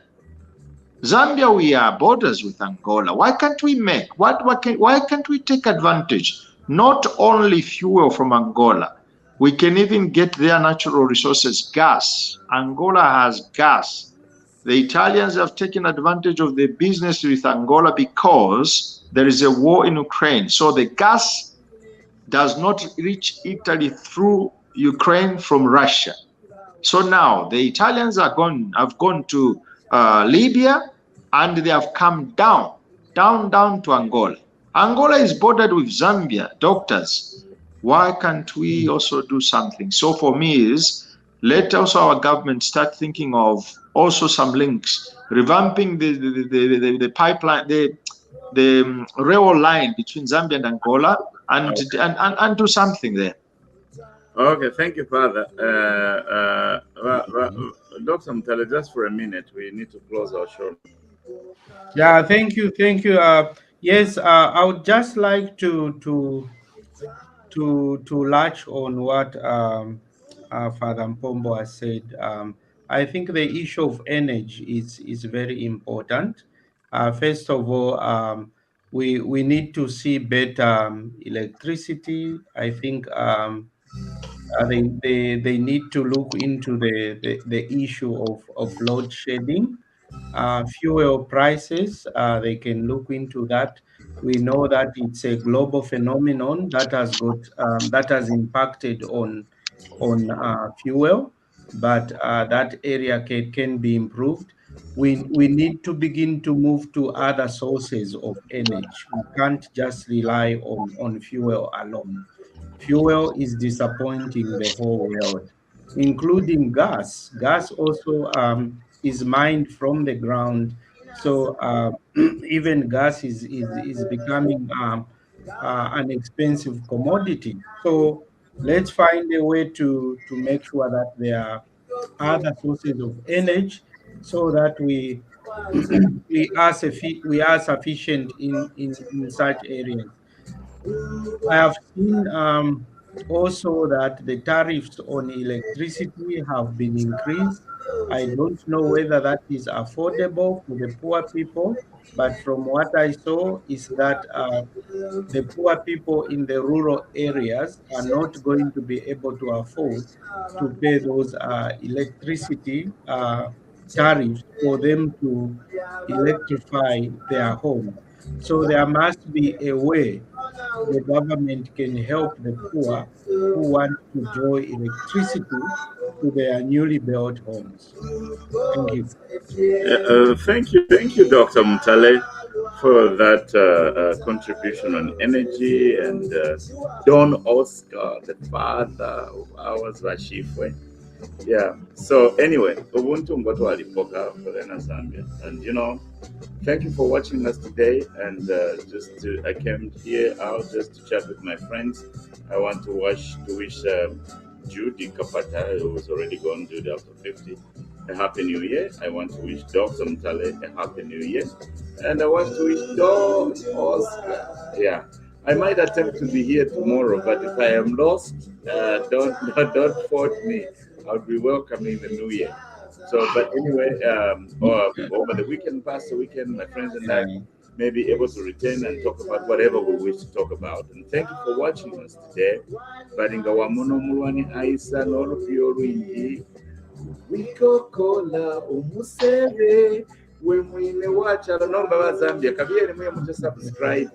[SPEAKER 3] Zambia, we are borders with Angola. Why can't we why can't we take advantage? Not only fuel from Angola, we can even get their natural resources, gas. Angola has gas. The Italians have taken advantage of the business with Angola because there is a war in Ukraine. So the gas does not reach Italy through Ukraine from Russia. So now the Italians have gone to Libya, and they have come down to Angola. Angola is bordered with Zambia, doctors. Why can't we also do something? So for me let also our government start thinking of also some links, revamping the pipeline, the rail line between Zambia and Angola, and do something there.
[SPEAKER 1] Okay, thank you, Father. Dr. Mutale, just for a minute, we need to close our show.
[SPEAKER 2] Yeah, thank you. Yes, I would just like to latch on what Father Mpombo has said. I think the issue of energy is very important. First of all, we need to see better electricity. I think they need to look into the issue of load shedding. Fuel prices, they can look into that. We know that it's a global phenomenon that has impacted on fuel. but that area can be improved. We need to begin to move to other sources of energy. We can't just rely on fuel alone. Fuel is disappointing the whole world, including gas. Gas also is mined from the ground. So even gas is becoming an expensive commodity. So let's find a way to make sure that there are other sources of energy so that we are sufficient in such areas. I have seen also that the tariffs on electricity have been increased. I don't know whether that is affordable for the poor people, but from what I saw is that the poor people in the rural areas are not going to be able to afford to pay those electricity tariffs for them to electrify their homes. So there must be a way the government can help the poor who want to draw electricity to their newly built homes. Thank you.
[SPEAKER 1] Thank you, Dr. Mutale, for that contribution on energy, and Don Oscar, the father of ours, Rashifwe. Yeah. So anyway, Ubuntu Ngoto Alipoka for Zambia, and thank you for watching us today. And I came here out just to chat with my friends. I want to wish Judy Kapata, who is already gone, Judy after 50, a happy new year. I want to wish Dr. Mtale a happy new year. And I want to wish Don Oscar. Yeah. I might attempt to be here tomorrow, but if I am lost, don't fault me. I'll be welcoming the new year. So, but anyway, over the weekend, past the weekend, my friends and I may be able to return and talk about whatever we wish to talk about. And thank you for watching us today. Baringa wa muno mulwani aisa n'olupyo lwingi wikokola omusebe we mwine wakyalo nomba ba Zambia kabyeri mwe muche subscribe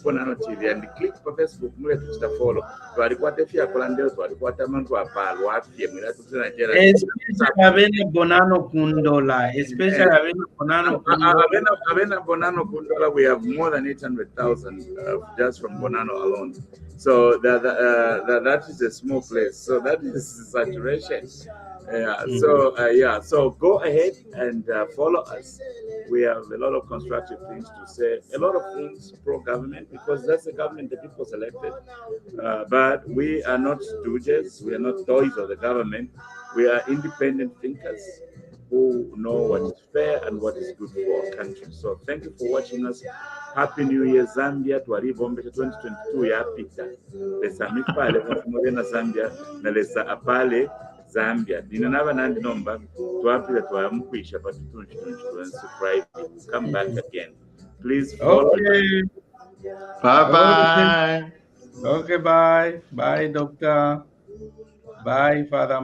[SPEAKER 1] Bonano TV and click pa Facebook mwe tuchita follow twalikwata efya kolandeo twalikwata amantu apalo afye mwira tutena jera
[SPEAKER 2] especially abena Bonano kundola, especially abena Bonano kundola.
[SPEAKER 1] Abena Bonano kundola, we have more than 800,000 just from Bonano alone. So that is a small place. So that is saturation. So go ahead and follow us. We have a lot of constructive things to say, a lot of things pro-government, because that's the government the people selected. But we are not stooges, we are not toys of the government. We are independent thinkers who know what is fair and what is good for our country. So thank you for watching us. Happy New Year, Zambia. Tuaribombe 2022 ya pita. Lesa mikpale kwa Zambia na lesa apale Zambia. Dina naba nandi nomba tuapila tuamukwisha but surprise. Come back again. Please follow.
[SPEAKER 2] Okay.
[SPEAKER 3] Bye-bye.
[SPEAKER 2] Okay, bye. Bye, Doctor. Bye, Father.